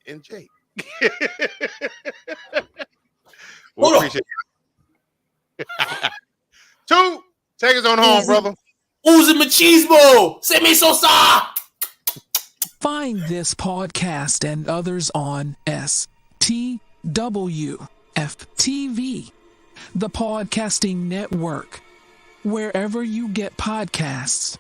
and Jake. We appreciate it. 2, take us on home, brother. Uzi machismo, se me sosa. Find this podcast and others on STWF-TV, the Podcasting Network, wherever you get podcasts.